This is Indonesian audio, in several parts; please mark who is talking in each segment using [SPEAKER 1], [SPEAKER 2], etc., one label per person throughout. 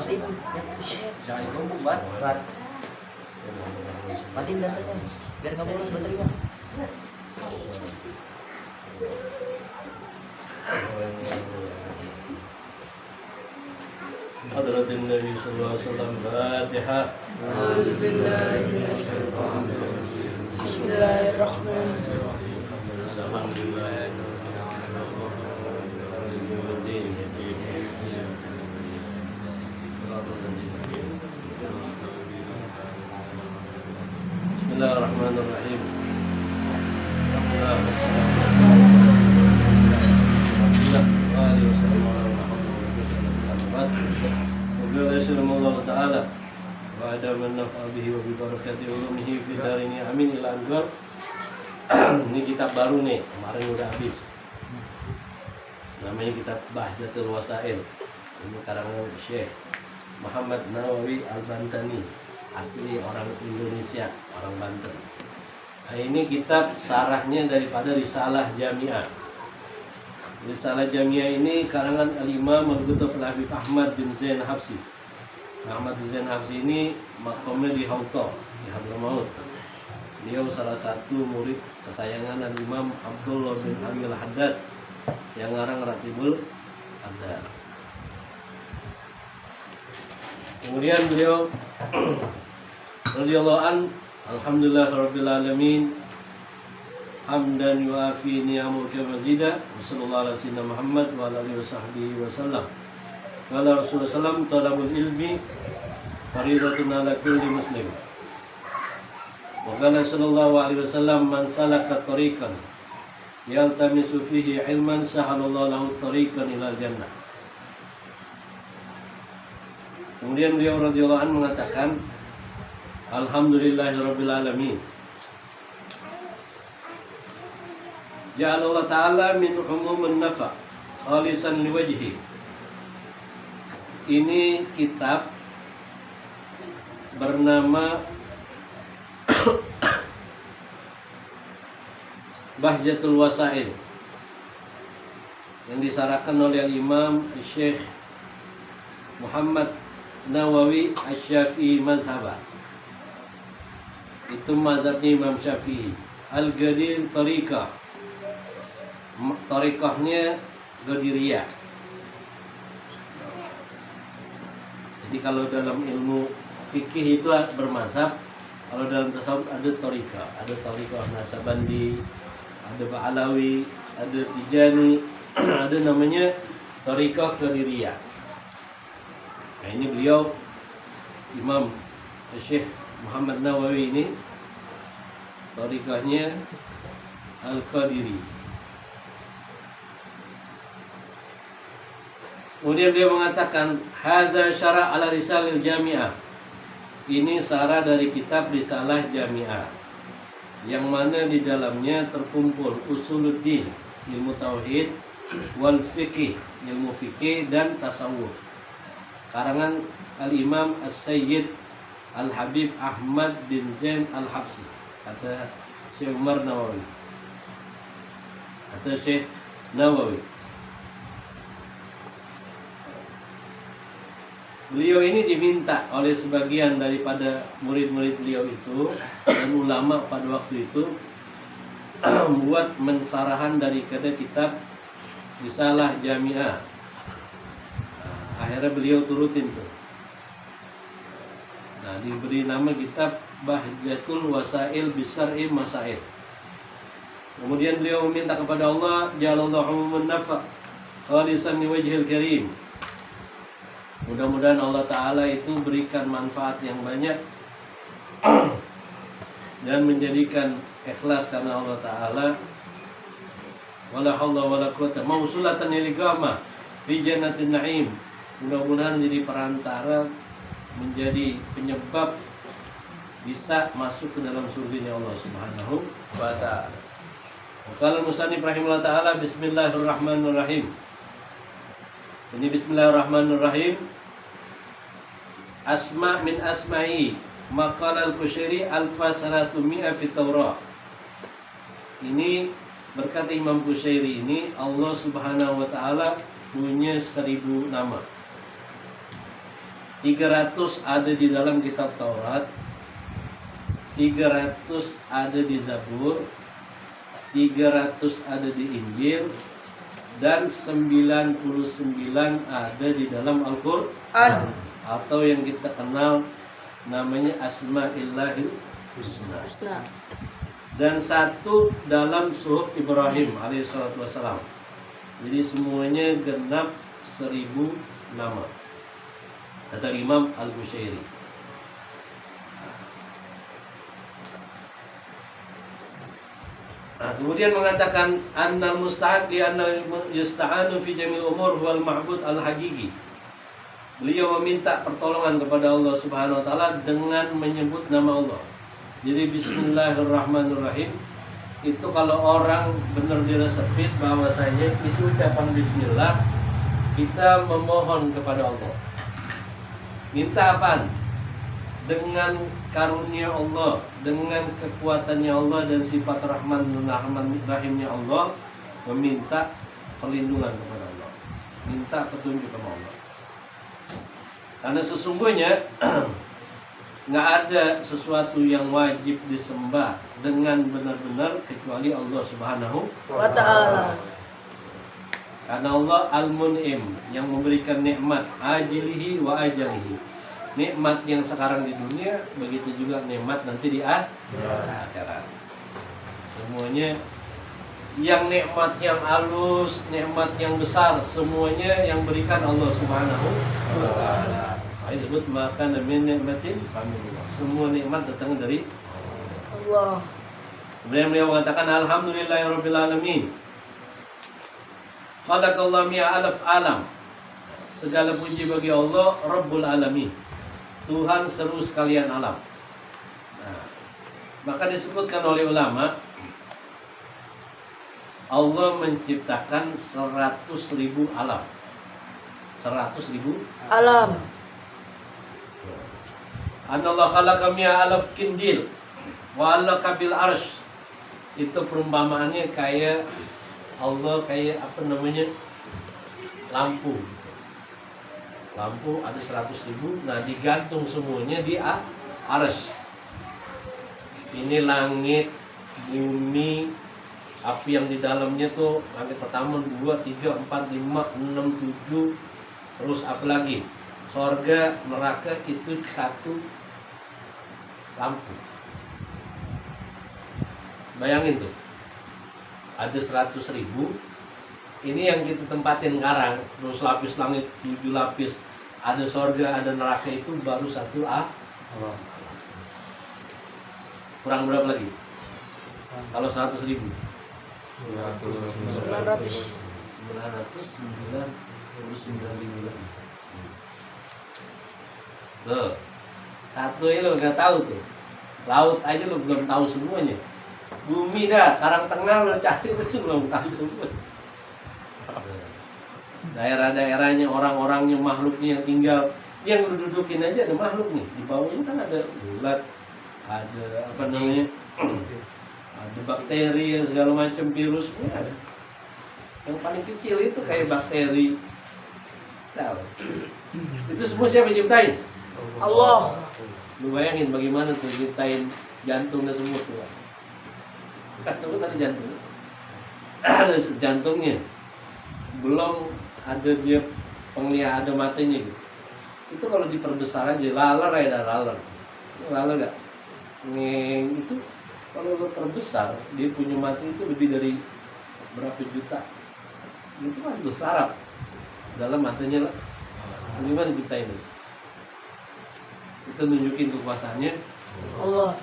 [SPEAKER 1] Matiin ya.
[SPEAKER 2] Jangan ditumpuk, Bat.
[SPEAKER 1] Matiin datanya biar nggak boros baterainya.
[SPEAKER 3] Hadratin Nabi sallallahu alaihi wasallam. Fatihah.
[SPEAKER 1] Bismillahirrahmanirrahim.
[SPEAKER 3] Alhamdulillah. Bismillahirrahmanirrahim. Allah Ta'ala wa ada man nafa'a bihi wa bi barakati ulumihi fi darini amin ila angar. Ini kitab baru nih, kemarin udah habis. Namanya kitab Bahjatul Wasail. Ini karangan Syekh Muhammad Nawawi Al-Bantani, asli orang Indonesia, orang Banten. Nah, ini kitab sarahnya daripada Risalah Jami'ah. Risalah Jami'ah ini karangan Al-Imam Al-Ghutub Al-Habib Ahmad bin Zain Habsi. Ahmad bin Zain Habsi ini makamnya di Hauta, di Hadramaut. Beliau salah satu murid kesayangan Al-Imam Abdullah bin Ali Al-Haddad yang ngarang Ratibul Haddad. Kemudian beliau radhiyallahu an, alhamdulillah rabbil alamin, hamdan yuafi ni'amahu wa mazida, sallallahu alaihi wasallam Muhammad wa ala alihi wasahbihi wasallam. Qala Rasulullah sallam, talabul ilmi faridatun ala kulli muslim. Wa qala sallallahu alaihi wasallam, man salaka tariqan yaltamisu fihi ilman sahalallahu lahu tariqan ilal jannah. Kemudian beliau radhiyallahu anhu mengatakan, alhamdulillahirabbil alamin. Ja'alallahu ta'ala min umumin nafa khalisan liwajhi. Ini kitab bernama Bahjatul Wasail yang disarahkan oleh Imam Syekh Muhammad Nawawi Asy-Syafi'i mazhabah. Itu mazhabnya Imam Syafi'i. Al-Gadir Tariqah. Tariqahnya Gadiriyah. Jadi kalau dalam ilmu fikih itu bermazhab, kalau dalam tasawuf ada tariqah, ada tariqah Nasabandi, ada Ba'alawi, ada Tijani, ada namanya tariqah Gadiriyah. Nah, ini beliau Imam Syekh Muhammad Nawawi ini tariqahnya Al-Qadiri. Kemudian beliau mengatakan, hadza syara' ala risalil jami'ah. Ini syarah dari kitab Risalah Jami'ah, yang mana di dalamnya terkumpul usuluddin, ilmu tauhid, wal fiqih, ilmu fikih, dan tasawuf. Karangan Al-Imam As-Sayyid Al-Habib Ahmad bin Zain Al-Habsi, kata Syekh Umar Nawawi, kata Syekh Nawawi. Beliau ini diminta oleh sebagian daripada murid-murid beliau itu dan ulama pada waktu itu membuat mensarahan daripada kitab Risalah Jami'ah. Akhirnya beliau turutin tuh. Nah, diberi nama kitab Bahjatul Wasail Bisar'i Masail. Kemudian beliau meminta kepada Allah, jalallahu min nafa khalisan li wajhil karim. Mudah-mudahan Allah Ta'ala itu berikan manfaat yang banyak dan menjadikan ikhlas karena Allah Ta'ala. Wala haula wala quwwata mausulatan lil ghamah fi jannatin na'im. Mudah-mudahan menjadi perantara, menjadi penyebab bisa masuk ke dalam surganya Allah Subhanahu wa ta'ala. Qala al-musannif rahimahullah ta'ala, bismillahirrahmanirrahim. Ini bismillahirrahmanirrahim. Asma min asma'i maqala al-Qushairi alfa salasumia fi Taurah. Ini berkata Imam Qushairi ini, Allah Subhanahu wa ta'ala punya 1000 nama. 300 ada di dalam kitab Taurat, 300 ada di Zabur, 300 ada di Injil, dan 99 ada di dalam Al-Quran, atau yang kita kenal namanya Asma'illahil Husna. Dan 1 dalam suhuf Ibrahim alaihissalatu wassalam. Jadi semuanya genap 1000 nama, kata Imam Al-Bushairi. Nah, kemudian mengatakan annal mustahaq li annal yusta'anu fi jamil umur huwal ma'bud al-haqiqi. Beliau meminta pertolongan kepada Allah Subhanahu wa taala dengan menyebut nama Allah. Jadi bismillahirrahmanirrahim itu kalau orang benar diresepin bahwasanya itu ucapan bismillah, kita memohon kepada Allah. Minta apaan? Dengan karunia Allah, dengan kekuatannya Allah dan sifat Rahman Rahimnya Allah, meminta perlindungan kepada Allah, minta petunjuk kepada Allah. Karena sesungguhnya nggak ada sesuatu yang wajib disembah dengan benar-benar kecuali Allah Subhanahu
[SPEAKER 1] wa ta'ala.
[SPEAKER 3] Karena Allah Al-Mun'im, yang memberikan nikmat ajilihi wa ajalihi. Nikmat yang sekarang di dunia, begitu juga nikmat nanti di akhirat. Semuanya yang nikmat yang halus, nikmat yang besar, semuanya yang berikan Allah Subhanahu wa ta'ala. Disebut makan min nikmatin famillah. Semua nikmat datang dari
[SPEAKER 1] Allah.
[SPEAKER 3] Kemudian beliau mengatakan alhamdulillahirabbil alamin. Khalaqallahu mi'alaf alam. Segala puji bagi Allah Rabbul alamin, Tuhan seluruh sekalian alam. Nah, maka disebutkan oleh ulama, Allah menciptakan 100.000 alam. 100.000
[SPEAKER 1] Alam.
[SPEAKER 3] Anallah khalaqa mi'alaf kindil wa allaka bil arsh. Itu perumpamaannya kayak Allah kayak apa namanya, lampu. Lampu ada 100.000, nah digantung semuanya di arsh. Ini langit, bumi, api yang di dalamnya tuh langit pertama, 2, 3, 4, 5, 6, 7, terus apa lagi? Sorga, neraka itu satu lampu. Bayangin tuh, ada 100.000. Ini yang kita tempatin sekarang, terus lapis langit 7 lapis, ada sorga, ada neraka, itu baru satu kurang berapa lagi? Kalau 100.000 999 lagi. Loh, satu ini lo nggak tahu tuh. Laut aja lo belum tahu semuanya. Bumi dah, Karang Tengah lo cari itu belum tahu semua. Daerah-daerahnya, orang-orangnya, makhluknya yang tinggal, yang lo dudukin aja ada makhluk nih. Di bawahnya kan ada ulat, ada apa namanya, ada bakteri yang segala macam, virus pun ada. Yang paling kecil itu kayak bakteri. Tahu? Itu semua siapa yang ciptain?
[SPEAKER 1] Allah.
[SPEAKER 3] Lu bayangin bagaimana tuh ciptain jantungnya semua tuh. Kan semua tadi jantungnya. Ada jantungnya. Belum ada dia penglihatan, ada matanya gitu. Itu kalau diperbesar aja, laler ya, laler. Laler gak? Itu kalau lu perbesar, dia punya mata itu lebih dari berapa juta. Itu kan tuh saraf dalam matanya lah. Bagaimana ciptain itu? Itu nunjukin kekuasaannya
[SPEAKER 1] Allah.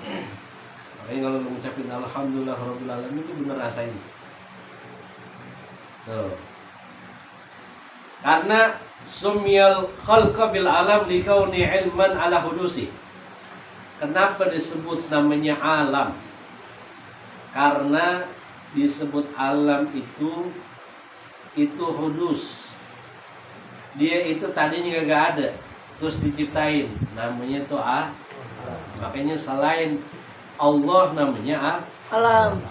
[SPEAKER 3] Makanya kalau mengucapin alhamdulillah rabbil alamin itu benar rasain. Tuh. Karena sumyal khalqa bil alam likauni ilman ala hudusi. Kenapa disebut namanya alam? Karena disebut alam itu hudus. Dia itu tadinya gak ada, terus diciptain, namanya itu makanya selain Allah namanya
[SPEAKER 1] Alam.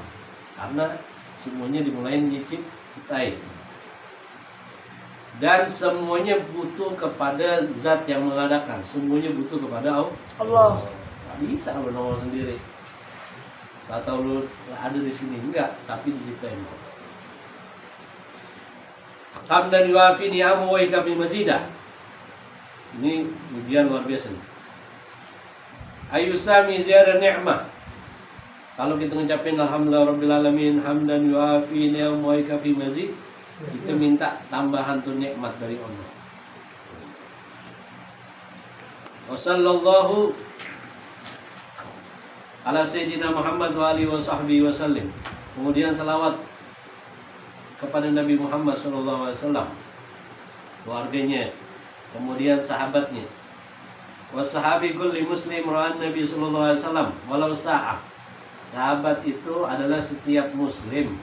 [SPEAKER 3] karena semuanya dimulai diciptain. Dan semuanya butuh kepada zat yang mengadakan. Semuanya butuh kepada
[SPEAKER 1] Allah.
[SPEAKER 3] Gak bisa lu nongol sendiri. Atau lu ada di sini, enggak, tapi diciptain. Hamdan yuafi ni'amu wa ikafi mazidah. Ini ujian luar biasa nih. Ayusami ziarah ni'mah. Kalau kita ngucapin alhamdulillah rabbil alamin hamdan yuafi ni'amu wa ikafi mazid, kita minta tambahan tuh nikmat dari Allah. Wa sallallahu ala sayyidina Muhammad wa alihi wa sahbihi wa sallim. Kemudian salawat kepada Nabi Muhammad sallallahu alaihi wasallam, keluarganya, kemudian sahabatnya. Wa sahabi kulli muslim ra'an Nabi sallallahu alaihi wasallam walau sa'ah. Sahabat itu adalah setiap muslim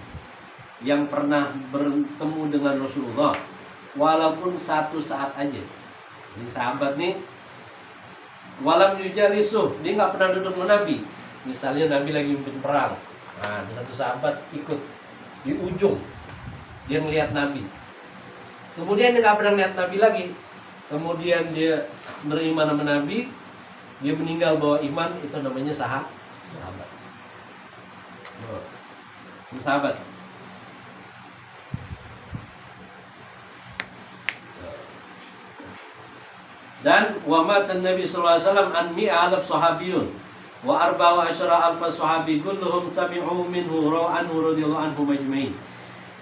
[SPEAKER 3] yang pernah bertemu dengan Rasulullah walaupun satu saat aja. Jadi sahabat nih walam yujalisuh, dia nggak pernah duduk dengan Nabi. Misalnya Nabi lagi memimpin perang, nah ada satu sahabat ikut di ujung, dia ngelihat Nabi. Kemudian dia nggak pernah lihat Nabi lagi. Kemudian dia menerima nama Nabi, dia meninggal bawa iman, itu namanya sahabat. Ini sahabat. Dan wa matan Nabi sallallahu alaihi wasallam an mi'alaf sahabiyun wa arba'a asyara alfa sahabi kulluhum sami'u minhu ra'anhu radhiyallahu anhu majma'in.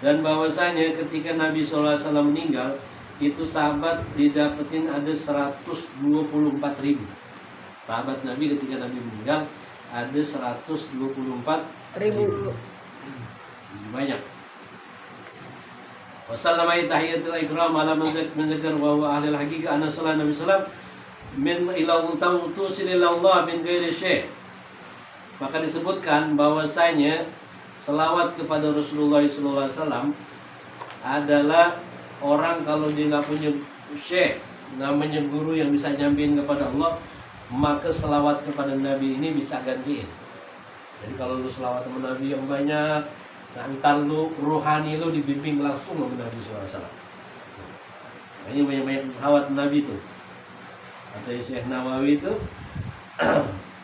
[SPEAKER 3] Dan bahwasanya ketika Nabi sallallahu alaihi wasallam meninggal, itu sahabat didapetin ada 124.000. Sahabat Nabi ketika Nabi meninggal ada 124.000. Banyak. Wassalamu tahiyatul ikram ala man zakar wa huwa ahli al-haqiqah anna sallallahu Nabi sallam min ilahu tusilillah min ghairi syekh. Maka disebutkan bahwasanya selawat kepada Rasulullah SAW adalah orang kalau dia nggak punya syekh, namanya guru yang bisa nyampein kepada Allah, maka selawat kepada Nabi ini bisa gantiin. Jadi kalau lu selawat sama Nabi yang banyak, ntar lu ruhani lu dibimbing langsung sama Nabi SAW. Ini banyak-banyak selawat Nabi itu. Kata Syekh Nawawi itu,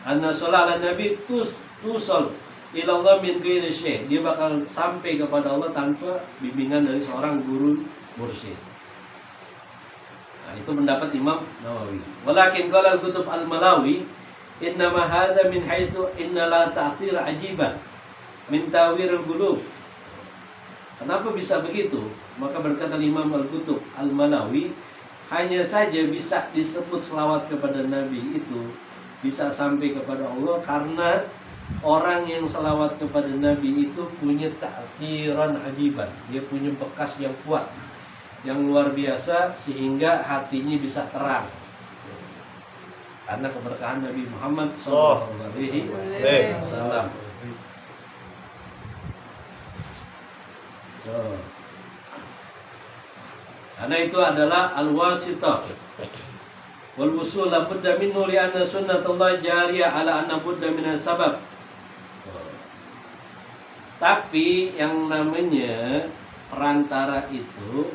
[SPEAKER 3] anna sholala Nabi tusol ilallah min ghairi syekh. Dia bakal sampai kepada Allah tanpa bimbingan dari seorang guru mursyid. Nah, itu pendapat Imam Nawawi. Walakin qala al-kutub al-Malawi innama hadza min haitsu inna la ta'thir ajiban min tawirul qulub. Kenapa bisa begitu? Maka berkata Imam Al-Kutub Al-Malawi, hanya saja bisa disebut selawat kepada Nabi itu bisa sampai kepada Allah karena orang yang selawat kepada Nabi itu punya ta'thiran ajiban. Dia punya bekas yang kuat, yang luar biasa, sehingga hatinya bisa terang karena keberkahan Nabi Muhammad SAW. Karena itu adalah al-wasitah wal wusul la budda minhu li anna sunnatullah jariyah ala anna budda min sabab. Tapi yang namanya perantara itu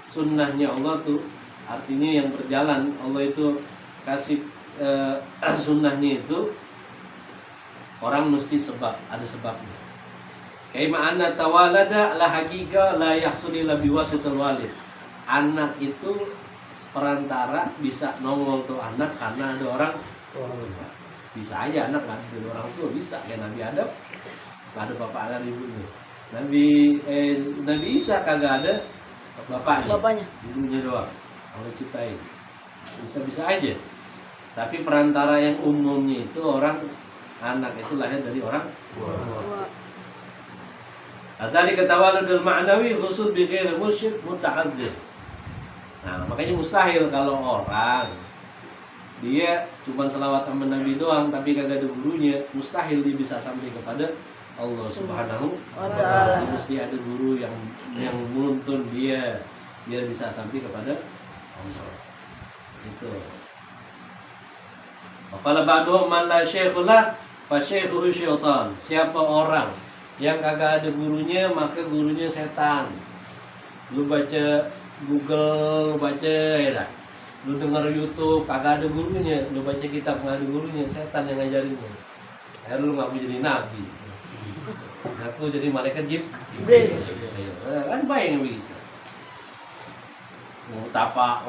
[SPEAKER 3] sunnahnya Allah tuh, artinya yang berjalan Allah itu kasih sunnahnya itu orang mesti sebab, ada sebabnya. Kaima anna tawalada la haqiqa la yahsuli la biwasitul walid. Anak itu perantara bisa nongol tuh anak karena ada orang tua. Bisa aja anak nggak ada orang tua, bisa kayak Nabi Adam nggak ada bapak ada ibunya. Nabi Isa kagak ada bapaknya, ibunya doang. Allah ciptain, bisa aja. Tapi perantara yang umumnya itu orang, anak itu lahir dari orang tua. Tadi ketawaludul ma'nawi khusus bi ghairi musyrik muta'adzir. Nah, makanya mustahil kalau orang dia cuma selawat sama Nabi doang tapi kagak ada gurunya, mustahil dia bisa sampai kepada Allah Subhanahu wa Ta'ala. Mesti ada guru yang menuntun dia biar bisa sampai kepada Allah. Itu. Apabila ba'du man la syaikhullah fa syaikhuhu syaitan. Siapa orang yang kagak ada gurunya, maka gurunya setan. lu baca Google, lu baca ya dah. Lu denger YouTube, kagak ada gurunya. Lu baca kitab, nggak ada gurunya. Setan yang ngajarinnya. Akhirnya lu ngaku jadi nabi. Ngaku jadi malaikat
[SPEAKER 1] Jibril.
[SPEAKER 3] Kan bayang begitu. Tapa,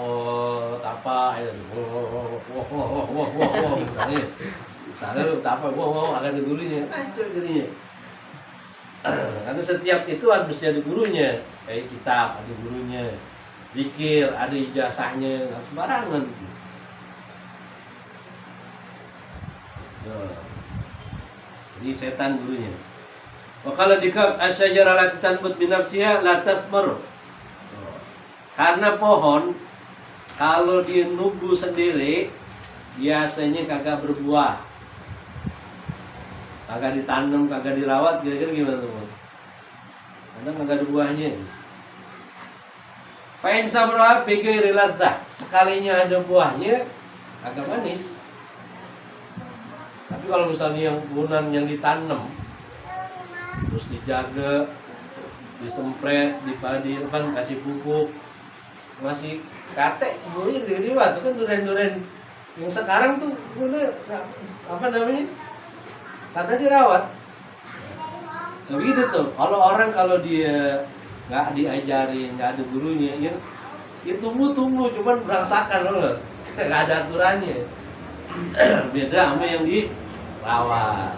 [SPEAKER 3] ya. Wah, misalnya. Misalnya lu tapa, wah, akan ada gurunya. Hancur jadinya. Karena setiap itu harus ada gurunya. Kayak kitab, ada gurunya. Zikir, ada ijazahnya, nggak sembarangan. Jadi setan gurunya. Kalau dikab asyajarah la tanbut min nafsiha la tasmar. Karena pohon kalau dia numbuh sendiri biasanya kagak berbuah. Kagak ditanam, kagak dirawat, kira-kira gimana tuh? Kadang kagak ada buahnya. Fa'in sabra bi ghairi ladzah. Sekalinya ada buahnya agak manis. Tapi kalau misalnya yang bunan yang ditanam terus dijaga, disempret, dipadi kan kasih pupuk, masih kate buahnya gede banget kan duren-duren yang sekarang tuh buahnya apa namanya? Karena dirawat. Nah, begitu tuh. Kalau dia nggak diajarin, nggak ada gurunya, ya tumbuh cuman berangsakan loh, nggak ada aturannya. Beda sama yang dirawat.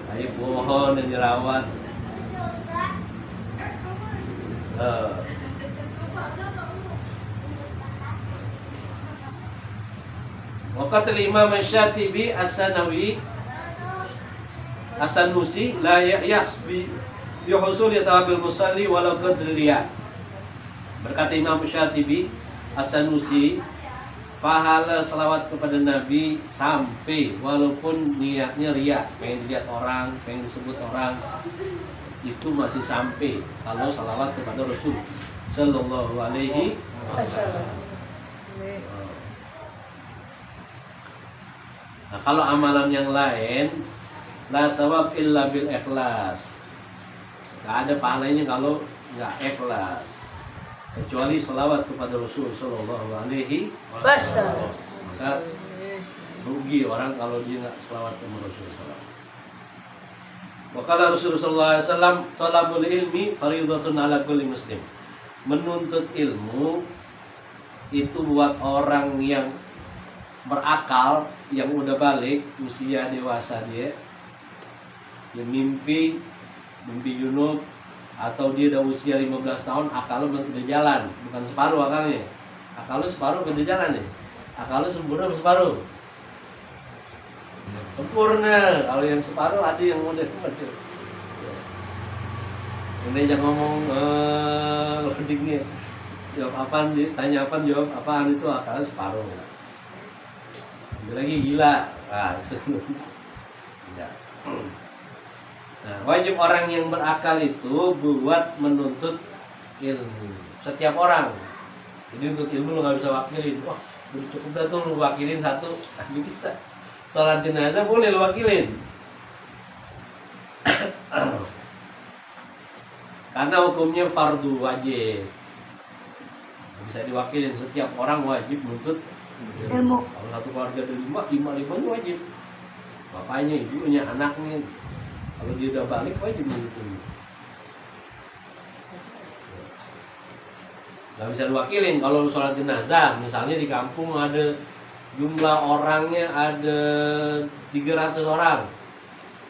[SPEAKER 3] Kayak pohon yang dirawat. Waqatul Imam Asy-Syatibi As-Sanawi As-Sanusi la yasbi bi husuli thawabil musalli walau qadri riya. Berkata Imam Syatibi As-Sanusi, pahala selawat kepada Nabi sampai walaupun niatnya riya, pengen dilihat orang, pengen disebut orang, itu masih sampai kalau selawat kepada Rasul sallallahu alaihi wasallam. Nah, kalau amalan yang lain la sawab illa bil ikhlas. Gak ada pahalanya kalau nggak ikhlas. Kecuali selawat kepada Rasul sallallahu alaihi wasallam. Maka rugi orang kalau dia nggak selawat kepada Rasul sallallahu. Wakala Rasulullah SAW, talabul ilmi faridatun ala kulli muslim. Menuntut ilmu itu buat orang yang berakal, yang udah balik usia dewasa dia, yang mimpi junub, atau dia udah usia 15 tahun, akalnya udah jalan, bukan separuh akalnya. Akalnya separuh udah jalan ya. Akalnya sempurna separuh. Sempurna. Kalau yang separuh ada yang udah kecil. Ini jangan ngomong logiknya. Jawab apaan, tanya apaan, jawab apaan, itu akalnya separuh. Lagi gila. Nah, itu tidak. Nah, wajib orang yang berakal itu buat menuntut ilmu. Setiap orang. Jadi untuk ilmu lu nggak bisa wakilin. Wah, cukup dah tuh lu wakilin satu, bisa. Sholat jenazah boleh lu wakilin. Karena hukumnya fardu wajib. Bisa diwakilin, setiap orang wajib menuntut ilmu. Kalau satu keluarga ada lima-limanya wajib. Bapaknya, ibunya, anaknya. Kalau dia udah balik wajib menuntut ilmu. Gak bisa diwakilin. Kalau sholat jenazah, misalnya di kampung ada jumlah orangnya ada 300 orang.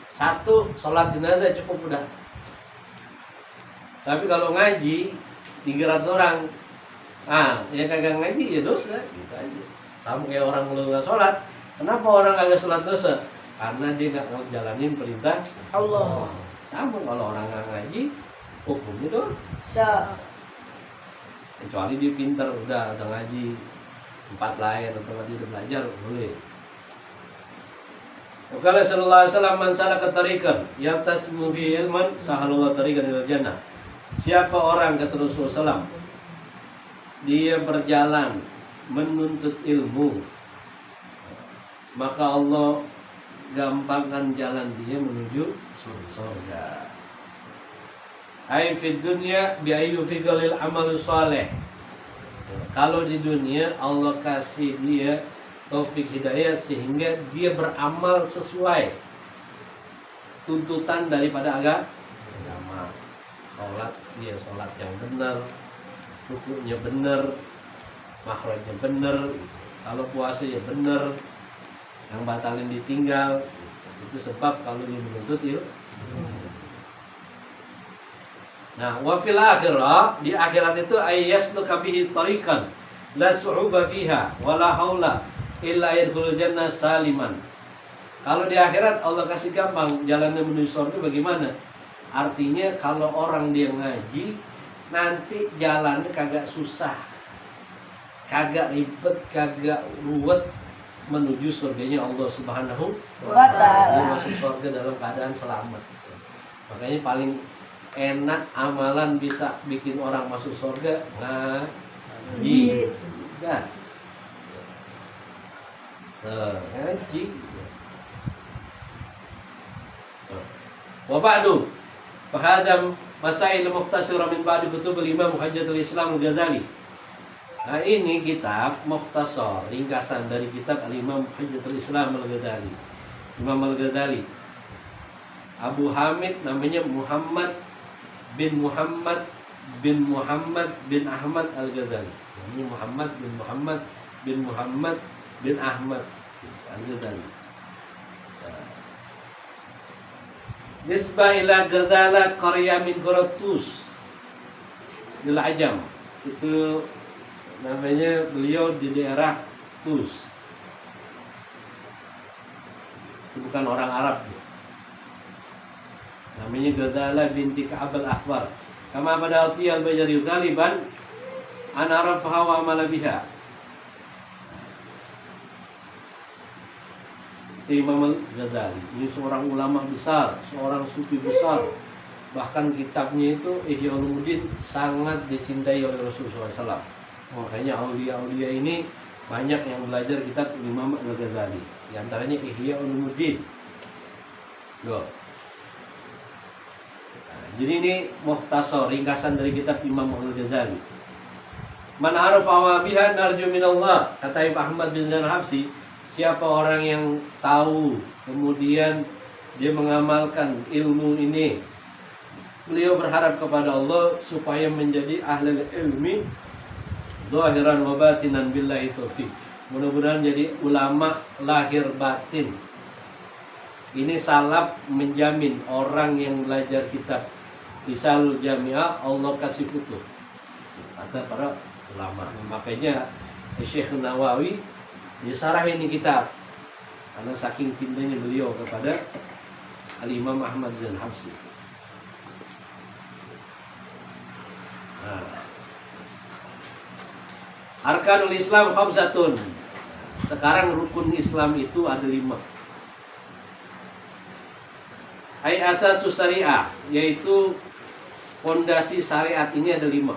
[SPEAKER 3] Satu sholat jenazah cukup udah. Tapi kalau ngaji 300 orang, yang kagak ngaji ya dosa, gitu aja. Sama kayak orang lu nggak sholat. Kenapa orang kagak sholat dosa? Karena dia nggak ngejalanin perintah Allah. Sama kalau orang nggak ngaji, hukumnya dosa. Kecuali dia pinter, udah ngaji tempat lain atau dia udah belajar, boleh. Kalau sallallahu alaihi wasallam man salaka tariqan yaltasimu fi ilman sahalallahu tariqan ilal jannah. Siapa orang, kata Rasulullah SAW, dia berjalan menuntut ilmu, maka Allah gampangkan jalan dia menuju surga. Ai fid dunya bi ayyufiqalil amal saleh. Kalau di dunia Allah kasih dia taufik hidayah sehingga dia beramal sesuai tuntutan daripada agama. Sholat, dia sholat yang benar, rukunya benar, makhrajnya benar. Kalau puasa ya benar, yang batalin ditinggal. Itu sebab kalau dia menuntut ilmu. Nah, wa fil akhirah, di akhirat itu ayyasluka bihi tariqan la su'uba fiha wala haula illa yadkhulul jannah saliman. Kalau di akhirat Allah kasih gampang jalannya menuju surga bagaimana? Artinya kalau orang dia ngaji nanti jalannya kagak susah, kagak ribet, kagak ruwet menuju surganya Allah Subhanahu
[SPEAKER 1] Wa ta'ala.
[SPEAKER 3] Dia masuk surga dalam keadaan selamat. Makanya paling enak amalan bisa bikin orang masuk surga ngaji. Dah. Ngaji. Wa ba'du fa hadha masail mukhtasara min ba'di kutub al-Imam Hujjatul Islam Al-Ghazali. Nah, ini kitab mukhtasar, ringkasan dari kitab Al-Imam Hujjatul Islam Al-Ghazali. Imam Al-Ghazali. Abu Hamid namanya Muhammad bin Muhammad bin Muhammad bin Ahmad Al-Ghazali. Namanya Muhammad bin Muhammad bin Muhammad bin Ahmad Al-Ghazali. Nisbah ila Ghazala qarya min Quratus di Ajam. Itu namanya beliau di daerah Tus. Itu bukan orang Arab. Namanya Ghazala binti Ka'ab al-Akhbar. Kama pada al-Bajari Ghaliban an arafaha wa amala biha. Imam Al-Ghazali ini seorang ulama besar, seorang sufi besar. Bahkan kitabnya itu Ihya Ulumuddin sangat dicintai oleh Rasulullah SAW. Makanya aulia-aulia ini banyak yang belajar kitab Imam Al-Ghazali. Di antaranya Ihya Ulumuddin. Loh. Jadi ini mukhtasar, ringkasan dari kitab Imam Al-Ghazali. Man arafa wa biha narju minallah, kata Ibnu Ahmad bin Zain Habsyi, siapa orang yang tahu kemudian dia mengamalkan ilmu ini, beliau berharap kepada Allah supaya menjadi ahli ilmi zahiran wa batinan billahi taufiq. Mudah-mudahan jadi ulama lahir batin. Ini salaf menjamin orang yang belajar kitab Risalul Jami'ah Allah kasih futuh, kata para ulama. Makanya Syekh Nawawi dia sarah ini kitab karena saking cintanya beliau kepada Al-Imam Ahmad Zain Habsyi. Arkanul Islam khamsatun. Sekarang rukun Islam itu ada 5. Ai asasus syariah, yaitu fondasi syariat ini ada 5.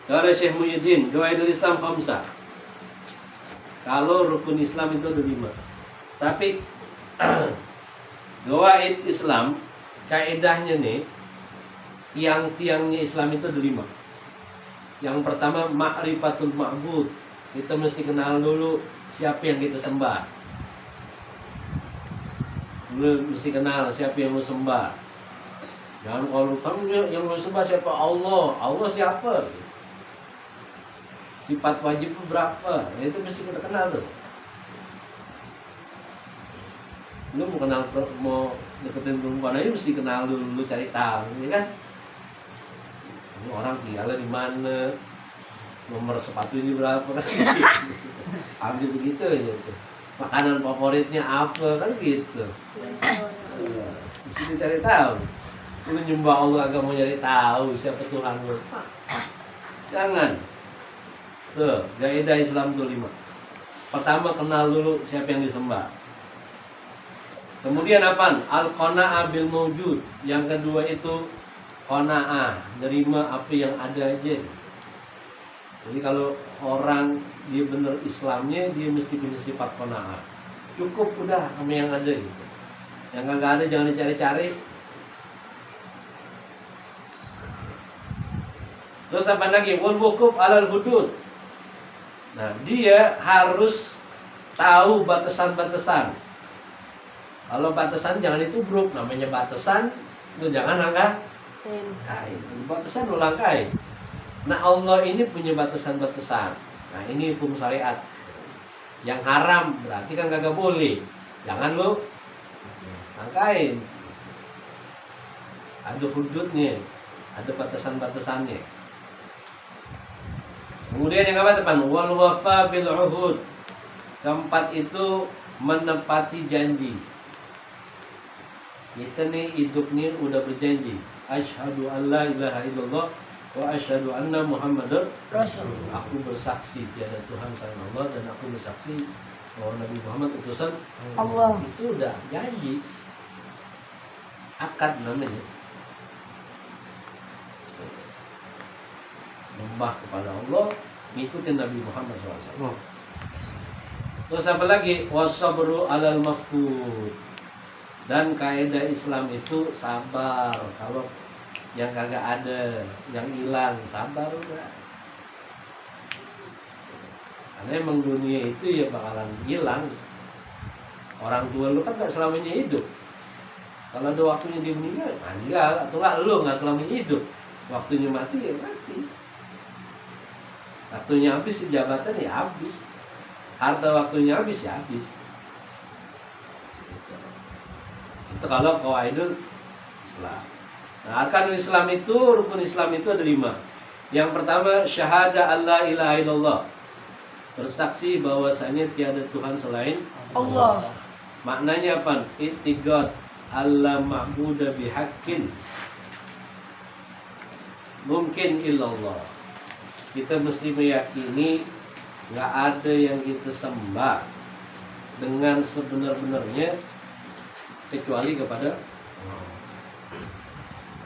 [SPEAKER 3] Kata Syekh Muhyiddin, Qawaidul Islam khamsah. Kalau rukun Islam itu ada 5. Tapi Qawaid Islam kaidahnya nih, tiang-tiangnya Islam itu ada 5. Yang pertama ma'rifatul ma'bud. Kita mesti kenal dulu siapa yang kita sembah. Dulu mesti kenal siapa yang mau sembah. Jangan kalau kamu yang mau sembah siapa? Allah. Allah siapa? Sifat wajib itu berapa? Ya, itu mesti kita kenal tuh. Lu mau kenal, mau deketin perempuan aja mesti kenal dulu, cari tahu, ya kan? Ini orang tinggalnya di mana, nomor sepatu ini berapa kan? Habis segitu aja tuh. Makanan favoritnya apa kan gitu? Mesti dicari tahu. Lu nyembah Allah agak mau nyari tahu siapa Tuhan lu. Jangan. Tuh, kaidah Islam tuh 5. Pertama kenal dulu siapa yang disembah. Kemudian apa? Al-qana'a bil mawjud. Yang kedua itu qana'a, nerima apa yang ada aja. Jadi kalau orang dia benar Islamnya, dia mesti punya sifat qana'a. Cukup udah sama yang ada gitu. Yang kagak ada jangan dicari-cari. Terus apa lagi? Wal wukuf alal hudud. Nah, dia harus tahu batasan-batasan. Kalau batasan jangan ditubruk, namanya batasan, lu jangan langkah. Batasan lu langkai. Nah, Allah ini punya batasan-batasan. Nah, ini hukum syariat. Yang haram berarti kan kagak boleh. Jangan lu langkain. Ada hududnya, ada batasan-batasannya. Kemudian yang apa teman? Wal wafa bil uhud. Keempat itu menepati janji. Kita nih hidup nih udah berjanji. Asyhadu an la ilaha illallah wa asyhadu anna Muhammadar Rasulullah. Aku bersaksi tiada Tuhan selain Allah dan aku bersaksi bahwa Nabi Muhammad utusan
[SPEAKER 1] Allah.
[SPEAKER 3] Itu udah janji. Akad namanya. Menyembah kepada Allah, ngikutin Nabi Muhammad SAW. Terus apa lagi? Wasabru alal mafqud. Dan kaidah Islam itu sabar. Kalau yang kagak ada, yang hilang, sabar udah. Karena emang dunia itu ya bakalan hilang. Orang tua lu kan gak selamanya hidup. Kalau ada waktunya dia meninggal, meninggal. Atau enggak lu gak selamanya hidup. Waktunya mati ya mati. Waktunya habis jabatan ya habis. Harta waktunya habis ya habis. Itu kalau qawaidul Islam. Nah, arkanul Islam itu, rukun Islam itu ada 5. Yang pertama, syahada alla ilaha illallah. Bersaksi bahwasanya tiada Tuhan selain
[SPEAKER 1] Allah.
[SPEAKER 3] Maknanya apa? I'tiqad alla ma'budu bihaqqin mungkin illallah. Kita mesti meyakini nggak ada yang kita sembah dengan sebenar-benarnya kecuali kepada Allah.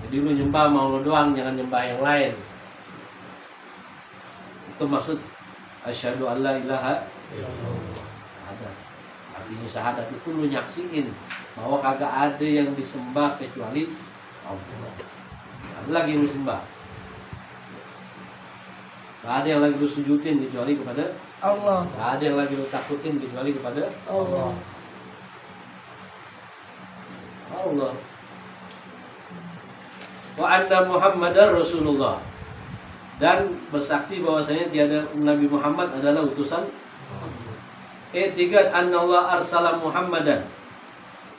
[SPEAKER 3] Jadi lu nyembah mau lu doang, jangan nyembah yang lain. Itu maksud asyhadu alla ilaha illallah. Ada. Artinya syahadat itu lu nyaksiin bahwa kagak ada yang disembah kecuali Allah. Ada lagi yang disembah. Gak ada yang lagi lu sujudin kecuali kepada
[SPEAKER 1] Allah.
[SPEAKER 3] Gak ada yang lagi lu takutin kecuali kepada
[SPEAKER 1] Allah.
[SPEAKER 3] Allah. Wa anna Muhammadar Rasulullah. Dan bersaksi bahwasanya tiada Nabi Muhammad adalah utusan I'tiqad anna Allah arsala Muhammadan.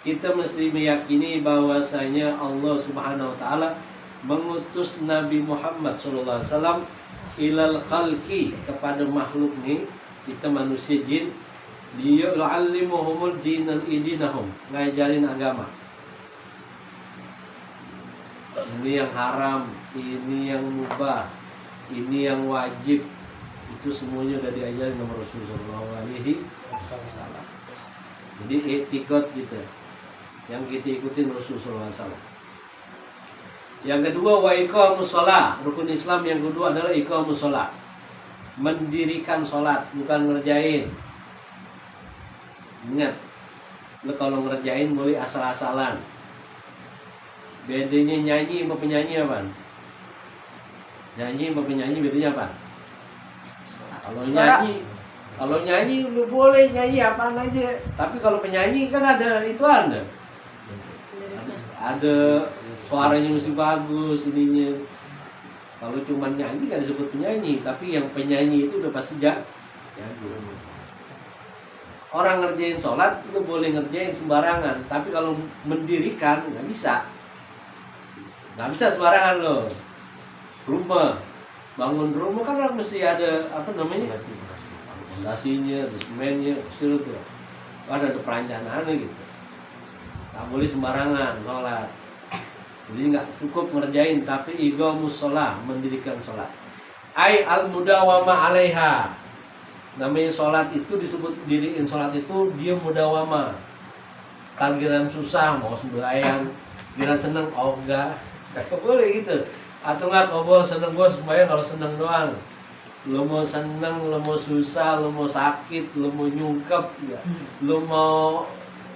[SPEAKER 3] Kita mesti meyakini bahwasanya Allah Subhanahu wa taala mengutus Nabi Muhammad sallallahu alaihi wasallam ilal khalqi, kepada makhluk nih, kita manusia jin, liyu'allimuhumul dinal idinahum, ngajarin agama. Ini yang haram, ini yang mubah, ini yang wajib, itu semuanya udah diajarin sama Rasulullah SAW. Jadi etikot gitu, yang kita ikutin Rasulullah SAW. Yang kedua wa iqamus shalah. Rukun Islam yang kedua adalah iqamus shalah. Mendirikan sholat, bukan ngerjain. Ingat, lu kalau ngerjain boleh asal-asalan. Bedanya nyanyi sama penyanyi apa? Nyanyi sama penyanyi bedanya apa? Kalau nyanyi lu boleh nyanyi apaan aja. Tapi kalau penyanyi kan ada itu ada suaranya mesti bagus ininya. Kalau cuma nyanyi kan disebut penyanyi, tapi yang penyanyi itu udah pasti jago. Orang ngerjain sholat itu boleh ngerjain sembarangan, tapi kalau mendirikan nggak bisa sembarangan loh. Rumah, bangun rumah kan mesti ada apa namanya, fondasinya, semennya, itu ada perencanaannya gitu. Nggak boleh sembarangan sholat. Jadi nggak cukup ngerjain, tapi iqamus shalah, mendirikan sholat. Ai al mudawama alaiha. Namanya sholat itu disebut diriin sholat itu dia mudawama. Targiran susah mau sembahyang, giliran seneng enggak boleh gitu. Atau enggak kobol seneng gue sembahyang kalau seneng doang. Lo mau seneng, lo mau susah, lo mau sakit, lo mau nyungkep, ya. Lo mau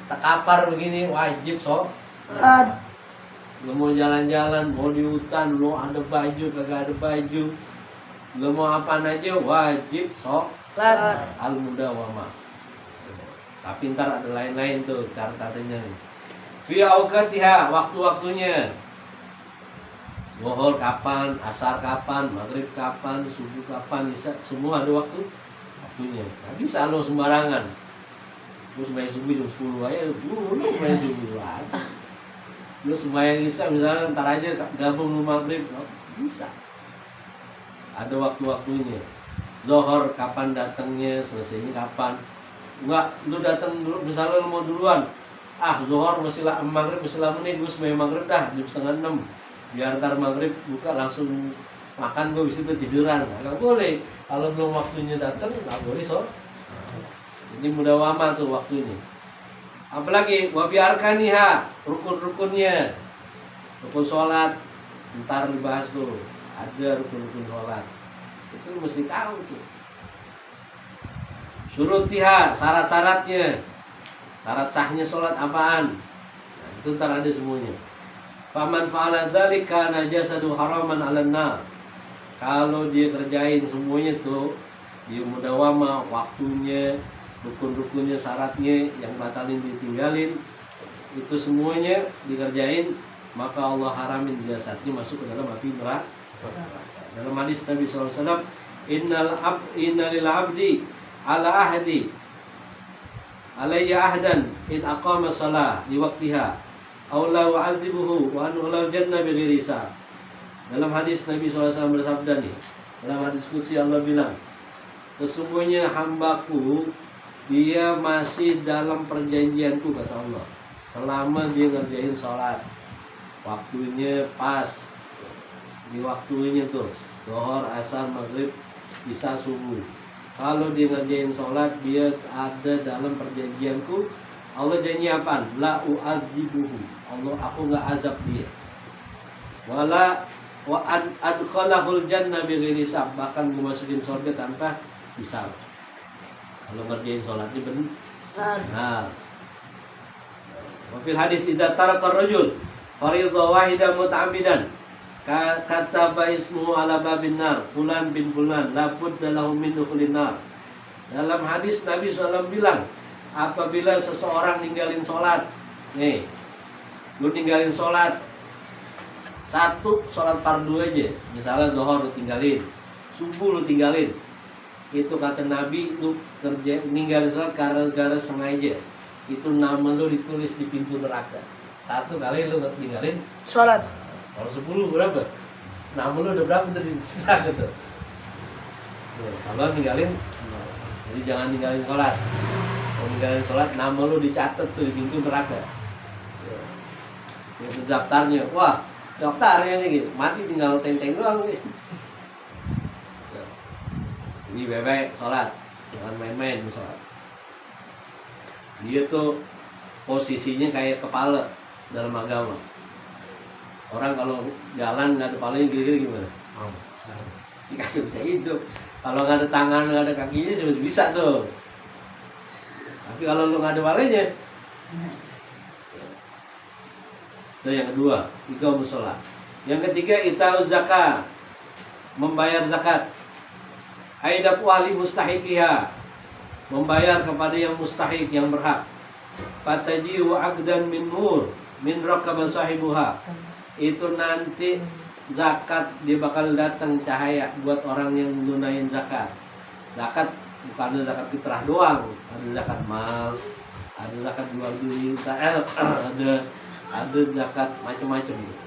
[SPEAKER 3] takapar begini wajib Lo mau jalan-jalan, mau di hutan, lo ada baju, kagak ada baju, lo mau apa aja wajib
[SPEAKER 1] Kan.
[SPEAKER 3] al-mudawamah. Tapi ntar ada lain-lain tuh catatannya. Fi awqatiha, waktu-waktunya. Zuhur kapan, asar kapan, maghrib kapan, subuh kapan, isya, semua ada waktunya. Nggak bisa lo sembarangan. Lo sembahyang subuh jam 10 aja, lo sembahyang subuh aja. Lo sembahyang isya misalnya ntar aja gabung sama maghrib, lo bisa. Ada waktu-waktunya. Zuhur kapan datangnya, selesainya kapan. Enggak, lu datang dulu, misalnya lu mau duluan. Zuhur masih maghrib masih lama nih, gue sembahyang maghrib dah jam 5:30. Biar ntar maghrib buka langsung makan, gue bisa tiduran. Nggak boleh. Kalau belum waktunya datang, nggak boleh Ini mudawamah tuh waktunya. Apalagi wabiarkaniha, rukun-rukunnya. Rukun sholat, ntar dibahas tuh. Ada rukun-rukun sholat. Itu mesti tahu tuh. Syurutiha, syarat-syaratnya. Syarat sahnya sholat apaan? Nah, itu ntar ada semuanya. Faman fa'ala dzalika najasadu haraman 'alan nar. Kalau dia kerjain semuanya tuh, dia mudawamah, waktunya, rukun-rukunnya, syaratnya, yang batalin ditinggalin, itu semuanya dikerjain, maka Allah haramin jasadnya masuk ke dalam api neraka. Dalam hadis Nabi SAW, innalil abdi ala ahdi alayya ahdan in aqama shalah di waktiha aw la wa'adzibuhu wa anulal jannah bighairi hisab. Dalam hadis Nabi SAW bersabda nih, dalam hadis qudsi Allah bilang, sesungguhnya hambaku dia masih dalam perjanjianku, kata Allah, selama dia ngerjain sholat waktunya pas, di waktunya tuh zuhur, asar, maghrib, isya, subuh. Kalau dia ngerjain sholat, dia ada dalam perjanjianku. Allah janji apa? La u'adzibuhu. Allah, aku nggak azab dia. Wala wa adkhalahul jannah bighairi hisab. Bahkan gue masukin surga tanpa hisab. Kalau ngerjain sholatnya benar. Wafil hadis idza taraka ar-rajul fardhu wahidan muta'ammidan kata ismuhu ala babin nar fulan bin fulan labud dalahu min dukhulin nar. Dalam hadis Nabi SAW bilang, apabila seseorang ninggalin sholat, nih, lu ninggalin sholat satu, sholat fardu aja, misalnya zuhur lu tinggalin, subuh lu tinggalin, itu kata Nabi, lu kerja ninggalin sholat gara-gara sengaja, itu nama lu ditulis di pintu neraka. Satu kali lu ninggalin
[SPEAKER 1] Sholat.
[SPEAKER 3] Kalau 10 berapa? Nama lu udah berapa tuh di neraka tuh? Kalau ninggalin, jadi jangan ninggalin sholat. Kalau ninggalin sholat, nama lu dicatat tuh di pintu neraka. Itu daftarnya, wah daftarnya nih gitu, mati tinggal tenteng doang nih. Ini bebek sholat, jangan main-main sholat. Dia tuh posisinya kayak kepala dalam agama. Orang kalau jalan nggak ada kepalanya gini-gini gimana? Nggak bisa hidup. Kalau nggak ada tangan, nggak ada kakinya sih bisa tuh. Tapi kalau lu nggak ada kepalanya, itu yang kedua, iqamus shalah. Yang ketiga, itauz zakat, membayar zakat. Aidafu ahli mustahiqiha, membayar kepada yang mustahik, yang berhak. Fatajihu abdan min nur min raqaba sahibuha. Itu nanti zakat dia bakal datang cahaya buat orang yang lunain zakat. Zakat bukan zakat fitrah doang, ada zakat mal, ada zakat jual beli, ada zakat macam-macam gitu.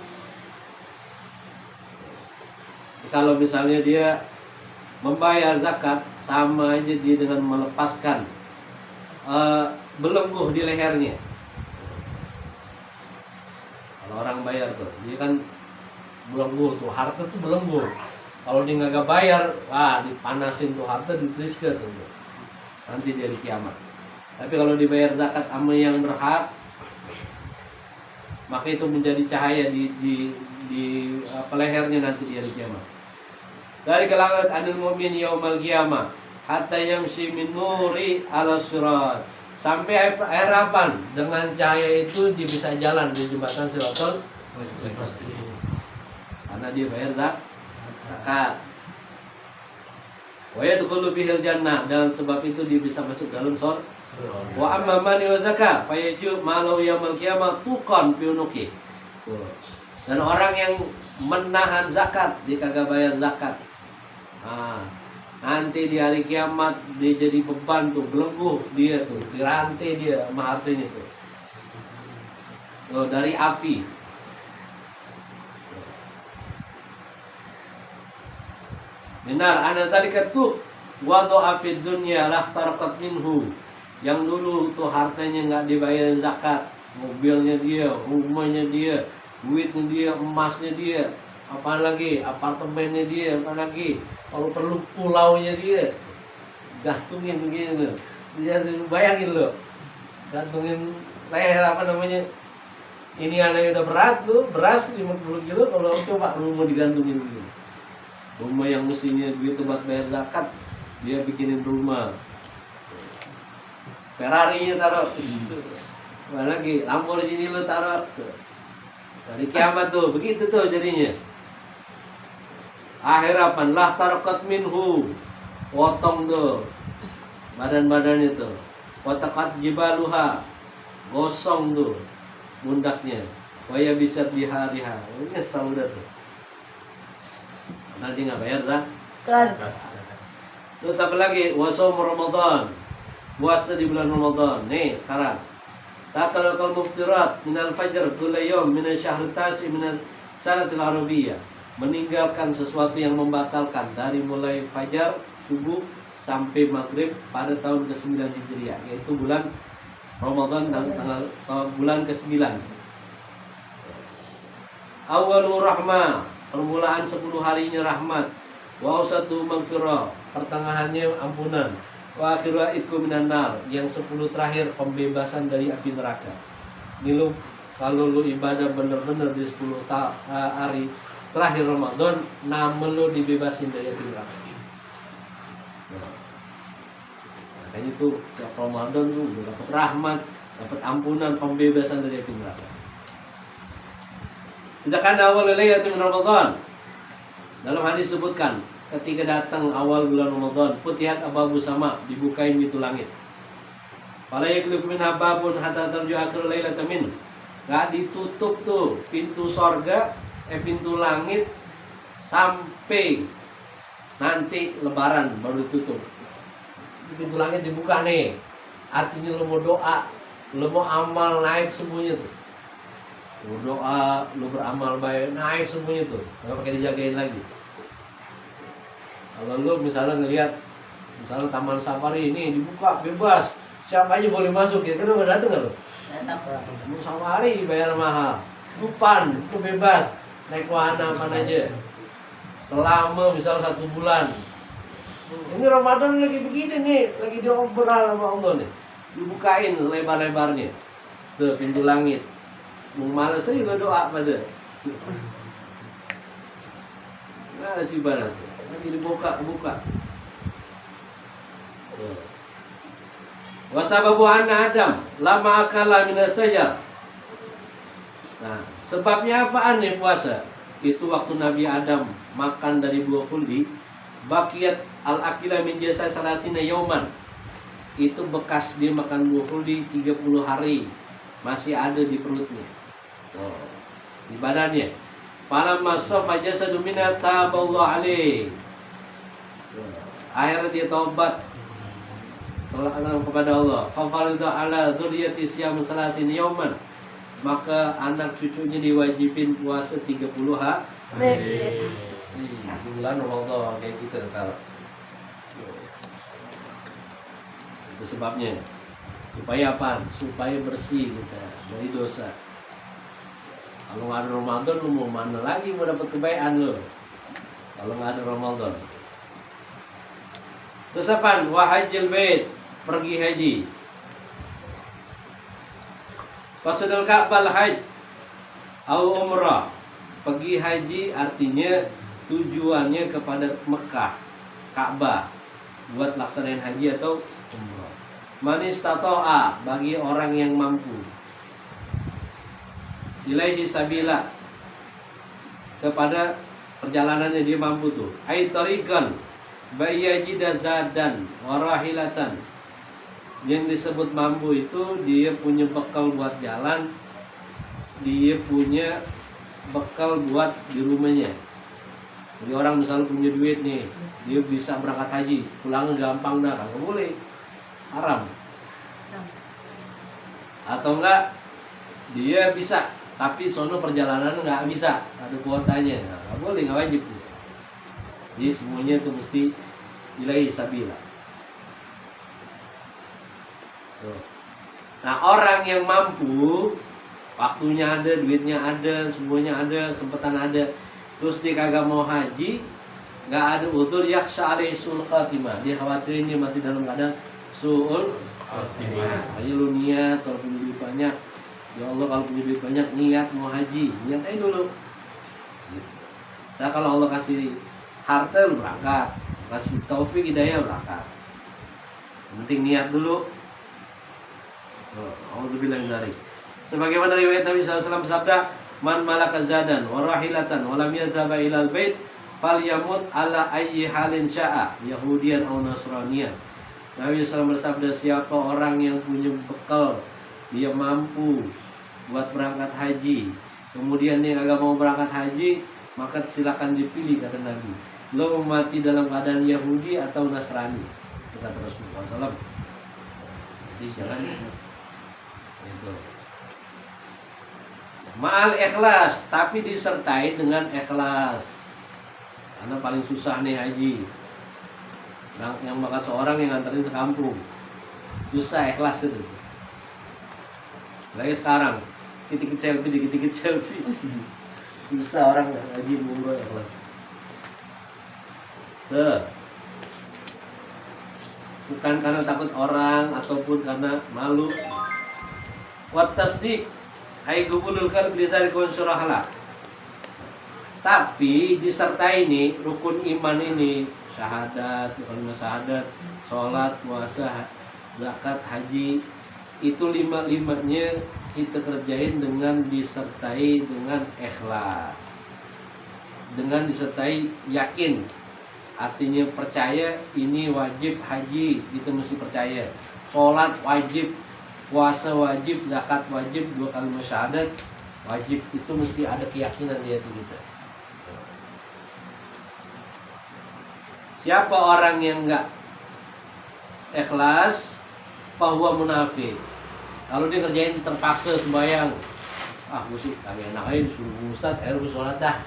[SPEAKER 3] Kalau misalnya dia membayar zakat, sama aja dia dengan melepaskan belenggu di lehernya. Kalau orang bayar tuh, dia kan belenggu tuh, harta tuh belenggu. Kalau dia nggak bayar, wah dipanasin tuh harta, dituliskan tuh. Nanti dari kiamat. Tapi kalau dibayar zakat sama yang berhak, maka itu menjadi cahaya di lehernya nanti di hari kiamat. Dari kalangan anil mu'min yaumal qiyamah hatta yamshi min nuri ala sirat. Sampai akhir kapan dengan cahaya itu dia bisa jalan di jembatan Siratul Karena dia bayar zakat. Wa yadkhulu bihil jannah, dan sebab itu dia bisa masuk dalam surga. Wa amma man yuzaka fayaju malau yaumil qiyamah tuqan fi unuki. Dan orang yang menahan zakat, dia kagak bayar zakat. Nanti di hari kiamat dia jadi beban tuh, belenggu dia tuh, dirantai dia sama hartanya tuh. Dari api. Benar, anda tadi ketuk wadu afid dunya lah tarakat minhu. Yang dulu tuh hartanya nggak dibayarin zakat, mobilnya dia, rumahnya dia, duitnya dia, emasnya dia, apalagi apartemennya dia, apalagi kalau perlu pulaunya dia, gantungin begini loh. Dia bayangin loh, gantungin leher apa namanya? Ini anaknya udah berat tuh, beras 50 kilo, kalau coba rumah digantungin begini. Rumah yang mestinya duit buat bayar zakat, dia bikinin rumah. Ferrari-nya taruh. Mana lagi? Lamborghini lu taruh. Dari kiamat tuh, begitu tuh jadinya. Akhirapan lah tarakat minhu. Potong tuh badan-badannya tuh. Watakat jibaluha. Gosong tuh pundaknya. Waya bisa dihariha. Ini nyesal udah tuh. Nanti nggak bayar
[SPEAKER 1] Kan.
[SPEAKER 3] Terus apa lagi? Wasum Ramadan. Puasa di bulan Ramadan. Nih sekarang. Tatalakal muftirat minal fajr kulla yawm minal syahr tasi minal sanatil arabiyyah. Meninggalkan sesuatu yang membatalkan dari mulai fajar subuh sampai maghrib pada tahun ke-9 Hijriah, yaitu bulan Ramadan tanggal bulan ke-9. Awwalu rahmah, permulaan 10 harinya rahmat. Wa ausatu maghfirah, pertengahannya ampunan. Wa akhiru itqu minan nar, yang 10 terakhir pembebasan dari api neraka. Ini lu kalau lu ibadah bener-bener di 10 hari terakhir Ramadan, nama lu dibebasin dari api neraka. Makanya itu tiap Ramadan tuh dapat rahmat, dapat ampunan, pembebasan dari api neraka. Tidak kan awal lailatul Ramadan. Dalam hadis sebutkan, ketika datang awal bulan Ramadan, futihat ababu sama, dibukain pintu langit. Fala yakhluqu minha babun hatta tarju akhir lailatin min. Enggak ditutup tuh pintu sorga, pintu langit sampai nanti lebaran baru ditutup. Pintu langit dibuka nih. Artinya lo mau doa, lo mau amal naik semuanya tuh. Lo doa, lo beramal baik, naik semuanya tuh. Enggak pakai dijagain lagi. Kalau lu misalnya ngelihat misalnya taman safari ini dibuka bebas, siapa aja boleh masuk, kira-kira udah dateng nggak lu? Taman safari bayar mahal, Dupan itu bebas, naik wahana apa aja, selama misal 1 bulan. Ini Ramadan lagi begini nih, lagi diobrol sama Allah nih, dibukain lebar-lebarnya, tuh pintu langit. Mau males aja lo doa pada, nggak sih barat. Lagi dibuka. Wasababu anna Adam lama akala minas sajar. Nah, sebabnya apaan nih puasa? Itu waktu Nabi Adam makan dari buah khuldi, bakiyat al-akila min jasa salatina yauman. Itu bekas dia makan buah khuldi 30 hari. Masih ada di perutnya. Di badannya. Falamma safa jasadu minha taballahu alaihi. Akhirnya dia taubat kepada Allah. Fa farida ala dzurriyyati siyam salatin yauman. Maka anak cucunya diwajibin puasa 30 hari. Di bulan Ramadan kayak gitu kalau. Itu sebabnya. Supaya apa? Supaya bersih kita dari dosa. Kalau nggak ada Ramadan, lu mau mana lagi mau dapat kebaikan lu? Kalau nggak ada Ramadan. Terus apaan? Wahajil bait, pergi haji. Qasdul Ka'bah haji au umrah. Pergi haji artinya tujuannya kepada Mekah, Ka'bah, buat laksanain haji atau umrah. Man istata'a, bagi orang yang mampu. Ilaihi sabila, kepada perjalanannya, dia mampu tuh. Ai tariqan bayyajida zadan warahilatan. Yang disebut mampu itu dia punya bekal buat jalan, dia punya bekal buat di rumahnya. Jadi orang misalnya punya duit nih, dia bisa berangkat haji, pulangnya gampang dah, kagak boleh, haram. Atau enggak dia bisa, tapi sono perjalanan nggak bisa, ada kuotanya, nggak boleh, nggak wajib. Jadi semuanya itu mesti ilahi sabila. Tuh. Nah orang yang mampu, waktunya ada, duitnya ada, semuanya ada, kesempatan ada, terus dia kagak mau haji, nggak ada udzur, yakhsha alaihi su'ul khatimah, dia khawatirin dia mati dalam keadaan su'ul khatimah. Ayo lu niat kalau punya duit banyak, ya Allah kalau punya duit banyak niat mau haji, niat aja dulu. Nah kalau Allah kasih harta lu berangkat, kasih taufik hidayah berangkat, yang penting niat dulu. A'udzubillahi dzalik. Sebagaimana riwayat Nabi SAW bersabda, man malaka zadan wa rahilatan wa lam yadhhab ilal bait falyamut ala ayyi halin sya'a, yahudiyan aw nasraniyan. Nabi SAW bersabda, siapa orang yang punya bekal, dia mampu buat berangkat haji, kemudian dia agak mau berangkat haji, maka silakan dipilih, kata Nabi. Lo mau mati dalam keadaan Yahudi atau Nasrani, kata Rasulullah SAW. Jadi jangan itu. Ma'al ikhlas, tapi disertai dengan ikhlas. Karena paling susah nih haji. Nah, yang bakal seorang yang nganterin sekampung. Susah ikhlas itu. Lagi sekarang, dikit-dikit selfie, dikit-dikit selfie. Susah orang haji umroh ikhlas. Tuh. Bukan karena takut orang ataupun karena malu. Wat tasdiq ai qubulul qalbi lidzalika syurahala. Tapi disertai nih rukun iman ini, syahadat, kalimat syahadat, sholat, puasa, zakat, haji, itu lima-limanya kita kerjain dengan disertai dengan ikhlas, dengan disertai yakin. Artinya percaya ini wajib haji, kita mesti percaya. Sholat wajib, puasa wajib, zakat wajib, 2 kalimat syahadat wajib, itu mesti ada keyakinan di hati kita. Siapa orang yang enggak ikhlas, fahuwa munafik. Kalau dia kerjain terpaksa sembahyang, gue sih kagak enak aja disuruh ustad, gue sholat dah.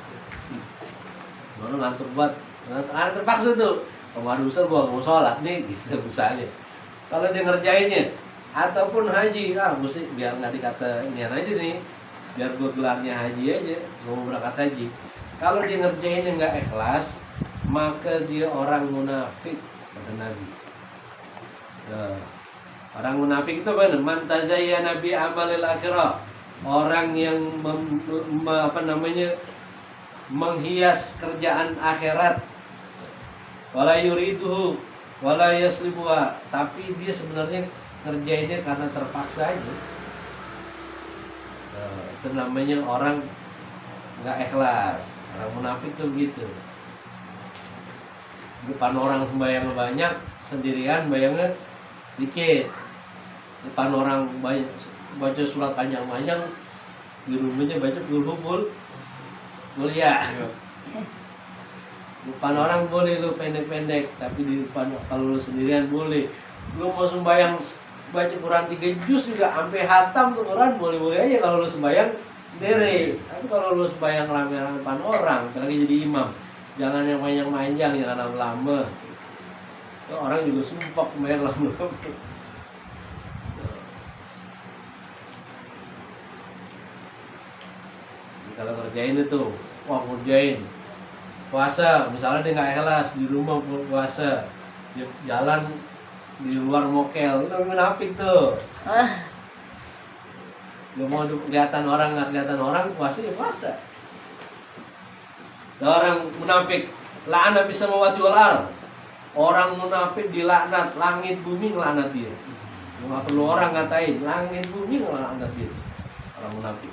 [SPEAKER 3] Mana ngantuk buat, ada terpaksa tuh. Kalau ada ustad gue mau sholat nih, gitu misalnya. Kalau dia ngerjainnya, ataupun haji, gue sih biar nggak dikata ini aja nih, biar gue gelarnya haji aja, gue mau berangkat haji. Kalau dia ngerjainnya nggak ikhlas, maka dia orang munafik, kata Nabi. Orang munafik itu benar, man tazayyana bi amalil akhirah, orang yang menghias kerjaan akhirat, wala yuriduhu wala yaslibuha, tapi dia sebenarnya kerjainnya karena terpaksa aja. Itu namanya orang nggak ikhlas. Orang munafik tuh gitu. Depan orang sembahyang banyak, sendirian bayangnya dikit. Depan orang banyak baca surat panjang-panjang, di rumahnya baca hubul mulia. Depan orang boleh lu pendek-pendek, tapi di depan kalau lu sendirian boleh. Lu mau sembahyang baca Quran 3 juz juga sampai hatam tuh Quran, boleh-boleh aja kalau lu sembahyang sendiri. Tapi kalau lu sembahyang rame-rame depan orang, apalagi jadi imam, jangan yang panjang-panjang, jangan lama-lama. Orang juga sumpah main lama-lama. Kalau kerjain itu, ngerjain puasa, misalnya dia nggak ikhlas di rumah puasa, dia jalan di luar mokel, itu munafik tuh. Lu mau kelihatan orang nggak kelihatan orang, puasa ya puasa. Orang munafik, la'ana bisa mewati walar. Orang munafik dilaknat, langit bumi ngelaknat dia. Nggak perlu orang ngatain, langit bumi ngelaknat dia. Orang munafik.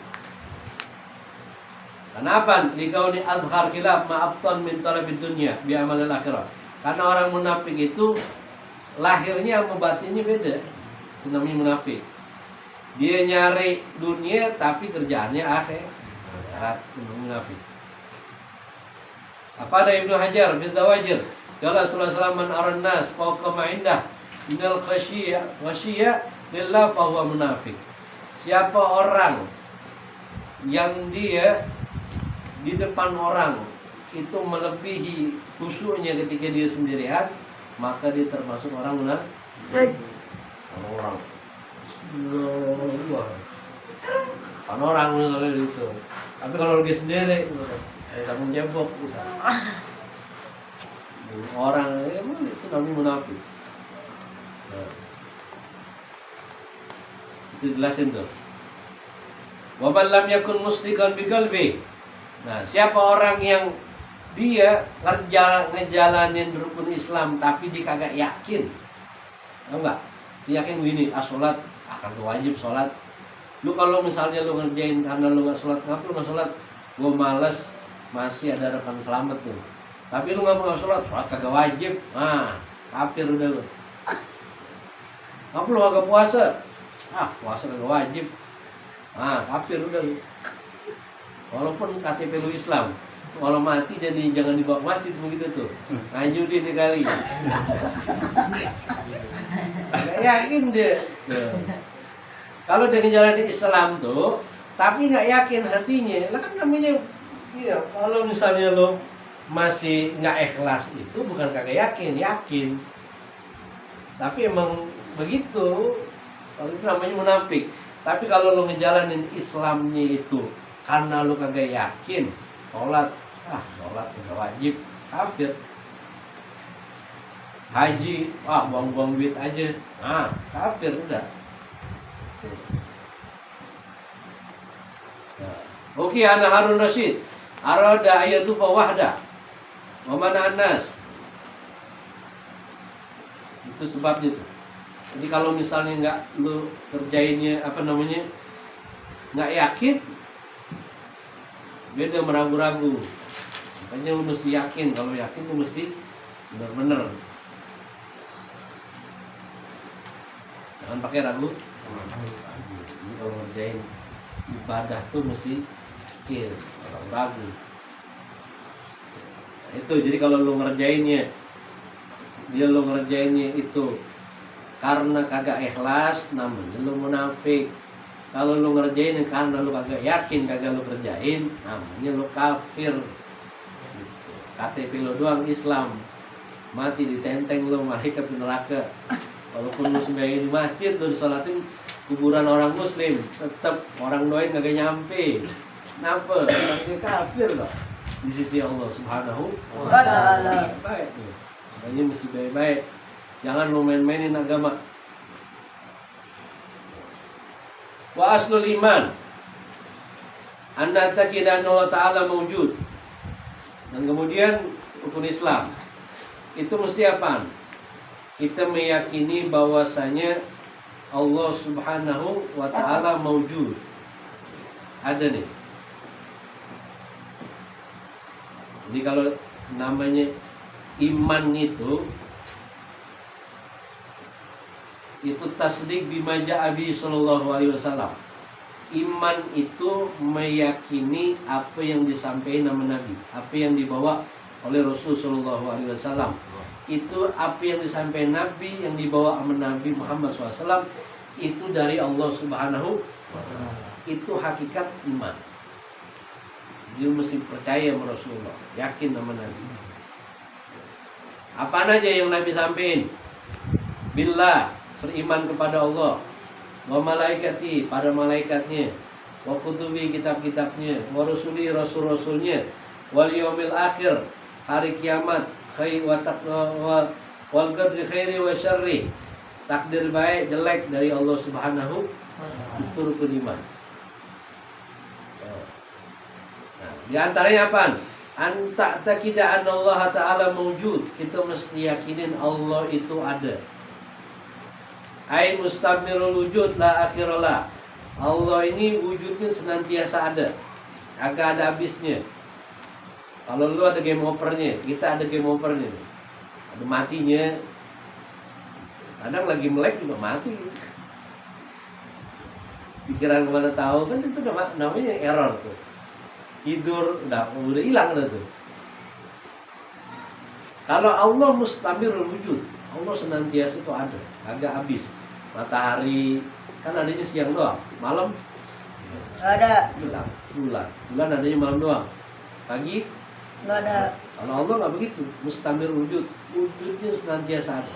[SPEAKER 3] Kenapa? Likauni adhar khilaf ma'abtan min talabid dunya bi amalil akhirah. Karena orang munafik itu lahirnya sama batinnya beda. Itu namanya munafik. Dia nyari dunia tapi kerjaannya akhirat. Itu munafik. Apa ada Ibnu Hajar bin Zawajir? Qala sallallahu alaihi wasallam man aran nas fawqa ma indah minal khasyiyah lillah fa huwa munafik. Siapa orang yang dia di depan orang itu melebihi khusyuknya ketika dia sendirian, maka dia termasuk orang munafik. Orang kan orang misalnya itu. Tapi kalau lagi sendiri, kamu jebok misalnya. Orang emang itu namanya munafik. Nah, itu jelasin tuh. Wa man lam yakun muslikan bi qalbi. Nah, siapa orang yang dia ngejalanin rukun Islam tapi dia kagak yakin. Enggak. Dia yakin begini, sholat akan wajib sholat. Lu kalau misalnya lu ngerjain karena lu nggak sholat, ngapa lu nggak sholat? Gua males, masih ada harapan selamat tuh. Tapi lu nggak sholat, sholat kagak wajib. Nah, kafir udah lu. Ngapa lu kagak puasa? Puasa kagak wajib. Nah, kafir udah lu. Walaupun KTP lu Islam, kalau mati jadi jangan dibawa ke masjid begitu tuh. Lanjutin nih kali. Gak yakin dia. Kalau dia ngejalanin Islam tuh, tapi nggak yakin hatinya, lah kan namanya, iya. Kalau misalnya lo masih nggak ikhlas itu bukan kagak yakin. Tapi emang begitu. Kalau itu namanya munafik. Tapi kalau lo ngejalanin Islamnya itu karena lo kagak yakin, sholat nggak wajib, kafir. Haji, buang-buang duit aja, kafir udah. Oke, ana Harun Rasyid. Arada ayatu fa wahda. Wa mana anas. Itu sebabnya tuh. Jadi kalau misalnya nggak lu kerjainnya nggak yakin, beda meragu-ragu. Makanya lu mesti yakin. Kalau yakin lu mesti benar-benar. Jangan pakai ragu. Ini kalau ngerjain ibadah tuh mesti pikir, ragu. Nah, itu jadi kalau lu ngerjainnya itu karena kagak ikhlas, namanya lu munafik. Kalau lu ngerjain karena lu kagak yakin, kagak lu kerjain, namanya lu kafir. KTP lu doang Islam, mati ditenteng lu malaikat ke neraka. Walaupun lu sembahyang di masjid, lu disolatin kuburan orang muslim, tetap orang doain kagak nyampe. Kenapa? Karena dia kafir loh di sisi Allah Subhanahu wa ta'ala. Baik tuh. Makanya mesti baik-baik. Jangan lu main-mainin agama. Wa aslul iman anna taqida Allah Ta'ala mawjud. Dan kemudian rukun Islam itu mesti apa? Kita meyakini bahwasanya Allah Subhanahu wa Ta'ala mawjud. Ada nih. Jadi kalau namanya iman itu tasdik bima ja'a bi sallallahu alaihi wasallam. Iman itu meyakini apa yang disampaikan nama Nabi, apa yang dibawa oleh Rasul sallallahu alaihi wasallam. Itu apa yang disampaikan Nabi, yang dibawa sama Nabi Muhammad SAW, itu dari Allah Subhanahu wa Ta'ala. Itu hakikat iman. Dia mesti percaya sama Rasulullah, yakin sama Nabi. Apa aja yang Nabi sampaikan? Billah, beriman kepada Allah. Wa malaikati, pada malaikatnya. Wa kutubi, kitab-kitabnya. Wa rusuli, rasul-rasulnya. Wal yaumil akhir, hari kiamat. Khair wa taqwa wal qadri khairi wa syarri. Takdir baik jelek dari Allah Subhanahu itu rukun iman. Nah, di antaranya apa? Anta taqida anna Allah Ta'ala mawjud. Kita mesti yakinin Allah itu ada. Ai mustamirul wujud la akhiralah. Allah ini wujudnya senantiasa ada. kagak ada habisnya. Kalau lu ada game overnya, kita ada game overnya. Ada matinya. Kadang lagi melek juga mati. Pikiran kemana tahu kan itu namanya error tuh. Tidur udah hilang dah tuh. Kalau Allah mustamirul wujud, Allah senantiasa itu ada, agak habis. Matahari kan adanya siang doang, malam
[SPEAKER 1] Nggak ada.
[SPEAKER 3] hilang. Bulan adanya malam doang. Pagi
[SPEAKER 1] Nggak ada.
[SPEAKER 3] kalau Allah nggak begitu, mustamir wujud, wujudnya senantiasa ada.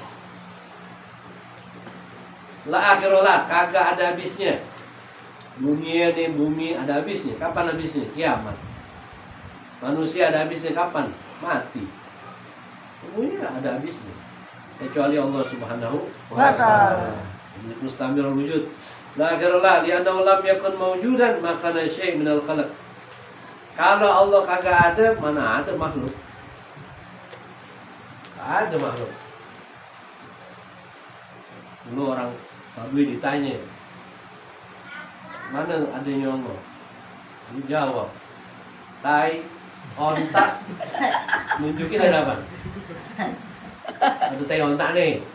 [SPEAKER 3] La akhirullah, kagak ada habisnya. Dunia nih, bumi ada habisnya. Kapan habisnya? Kiamat. Manusia ada habisnya kapan? Mati. Semuanya nggak ada habisnya. Kecuali Allah Subhanahu
[SPEAKER 1] wa ta'ala.
[SPEAKER 3] Mustamir wujud. La akhirullah, li'annahu lam yakun mawjudan makana syai' minal khalq. Kalau Allah kagak ada, mana ada makhluk? Gak ada makhluk. Dulu orang Badui ditanya, mana adanya Allah? Dia jawab, tai, ontak, nunjukin ada apa? Ada tai ontak nih.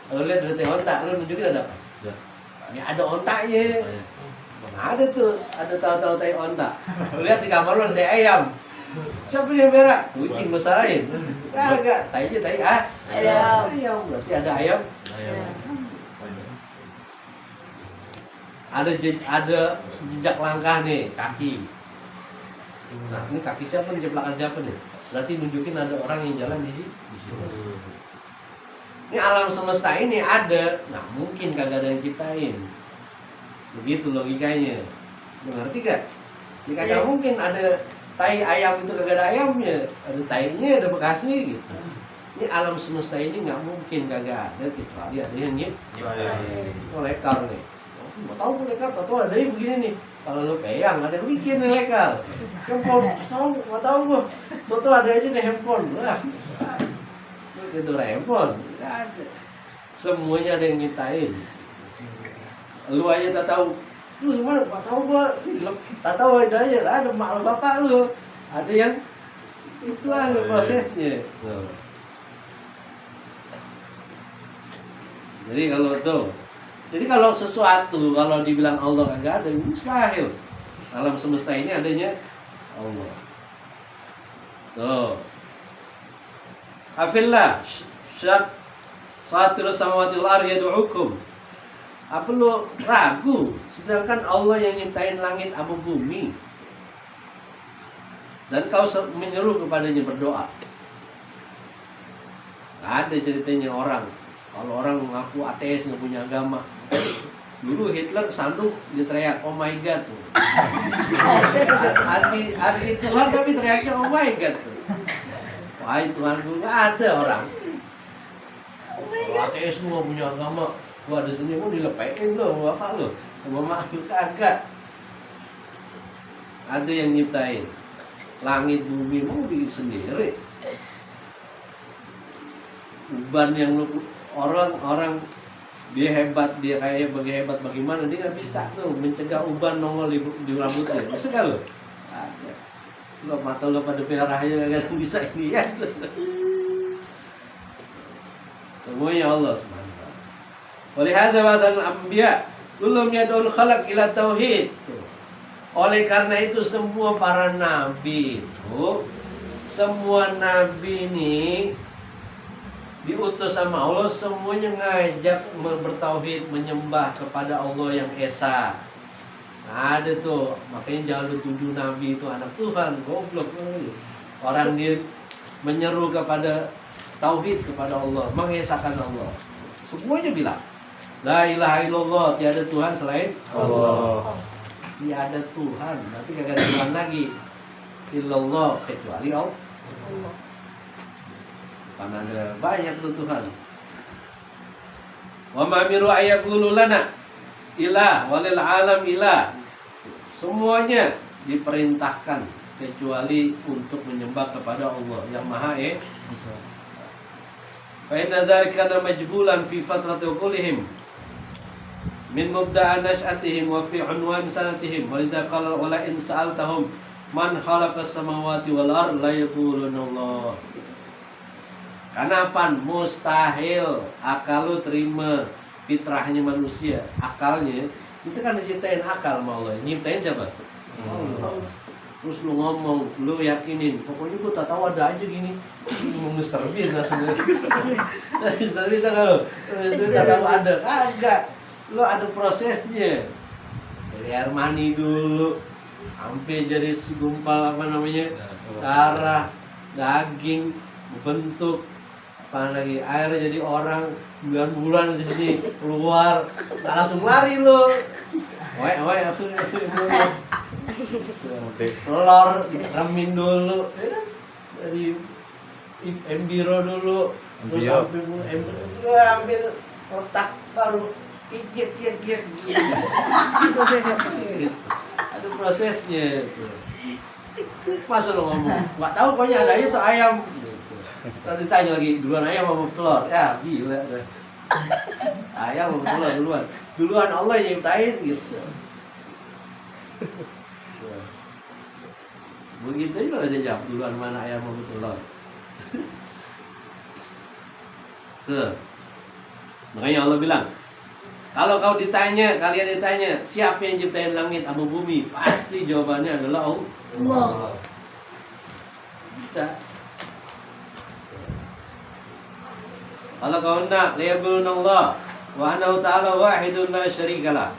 [SPEAKER 3] Kalau lihat ada tai ontak, lu nunjukin ada apa? Ya ada ontaknya. Mana ada tuh, ada tahu-tahu tai ontak. Lu lihat di kamar lu ada tai ayam. Siapa yang merah? Kucing besarain. Kagak, tai
[SPEAKER 1] Ayam.
[SPEAKER 3] ayam. Berarti ada ayam. Ada jejak langkah nih, kaki. Nah, ini kaki siapa nih, jeplakan siapa nih? Berarti nunjukin ada orang yang jalan di situ. Ini alam semesta ini ada, nah mungkin kagak ada yang ciptain. Begitu logikanya. Lu ngerti gak? Ini kagak mungkin ada tai ayam itu kagak ada ayamnya, ada tainya, ada bekasnya gitu. Ini alam semesta ini nggak mungkin kagak ada kecuali ada yang nyiptain. Oh, lekar nih. Mau tahu gue lekar, atau ada yang begini nih. Kalau lu peyang, ada yang bikin nih lekar. Handphone, mau tahu gue. Tuh ada aja nih handphone. Lah, itu handphone. Nggak ada. Semuanya ada yang nyiptain. Lu aja tak tahu. Lu gimana? Tak tahu gue. Tak tahu ada mak bapak lu. Ada yang itu ada prosesnya. Jadi kalau sesuatu, kalau dibilang Allah kagak ada, mustahil. Alam semesta ini adanya Allah. Tuh. Afillah, syak fatirus samawati wal ardi yad'ukum. Apa lu ragu? Sedangkan Allah yang nyiptain langit sama bumi. Dan kau menyeru kepadanya berdoa. Gak ada ceritanya orang. Kalau orang mengaku ateis, nggak punya agama. Dulu Hitler kesandung, dia teriak, oh my god tuh. Anti Tuhan tapi teriaknya oh my god tuh. Wah Tuhan gue nggak ada orang. Kalau ateis lu nggak punya agama, gua ada seni mau dilepekin lo, mau apa lo? Mau makhluk kagak. Ada yang nyiptain. Langit bumi mau bikin sendiri. Uban yang lu orang dia hebat, dia kayak hebat bagaimana, dia nggak bisa tuh mencegah uban nongol di rambutnya. Bisa nggak lo? Ada. Lo mata lo pada merah aja nggak bisa ini ya. Semuanya Allah Subhanahu wa ta'ala. Walihada wasal anbiya kullu yad'ul khalaq ila tauhid. Oleh karena itu semua para nabi itu, semua nabi ini diutus sama Allah, semuanya ngajak bertauhid, menyembah kepada Allah yang esa. Nah, ada tuh, makanya jangan lu tuduh nabi itu anak Tuhan, goblok. Orang dia menyeru kepada tauhid kepada Allah, mengesahkan Allah. Semuanya bilang, la ilaha illallah, tiada Tuhan selain Allah. Tiada Tuhan, nanti kagak ada Tuhan lagi. Illallah, kecuali Allah. Karena ada banyak tuh Tuhan. Wa ma miru ayaqulu lana ilah walil alam ilah. Semuanya diperintahkan kecuali untuk menyembah kepada Allah yang Maha Esa. Fa inna dzalika majbulan fi fatrati uqulihim min mubda'a nash'atihim wa fi unwan sanatihim wa idza qala wala in sa'altahum Man khalaqas samawati wal ard la yaquluna Allah. Karena apa? Mustahil akal lu terima fitrahnya manusia. Akalnya itu kan diciptain akal sama Allah. Nyiptain siapa? Allah. Terus lu ngomong, lu yakinin, pokoknya gua tak tahu ada aja gini. Mau Mr. Bean langsung. Mr. Bean kan lu? Mr. Bean tak tahu ada, kagak. Lu ada prosesnya. Dari air mani dulu sampai jadi segumpal apa namanya? Darah, daging, bentuk apa lagi air jadi orang bulan-bulan di sini keluar nggak langsung lari lo, aku telur remin dulu dari embiro dulu terus ambil otak baru kijek ada prosesnya masa lo ngomong nggak tahu pokoknya ada itu ayam. Kalau ditanya lagi duluan ayam apa telur, ya gila deh. Ayam apa telur duluan Allah yang nyiptain gitu. Begitu aja lo bisa jawab duluan mana ayam apa telur. Tuh. Makanya Allah bilang, kalau kalian ditanya siapa yang ciptain langit sama bumi, pasti jawabannya adalah Allah. Kita. Kalau kau nak liya'budun Allah wa annahu ta'ala wahidun la syarikalah.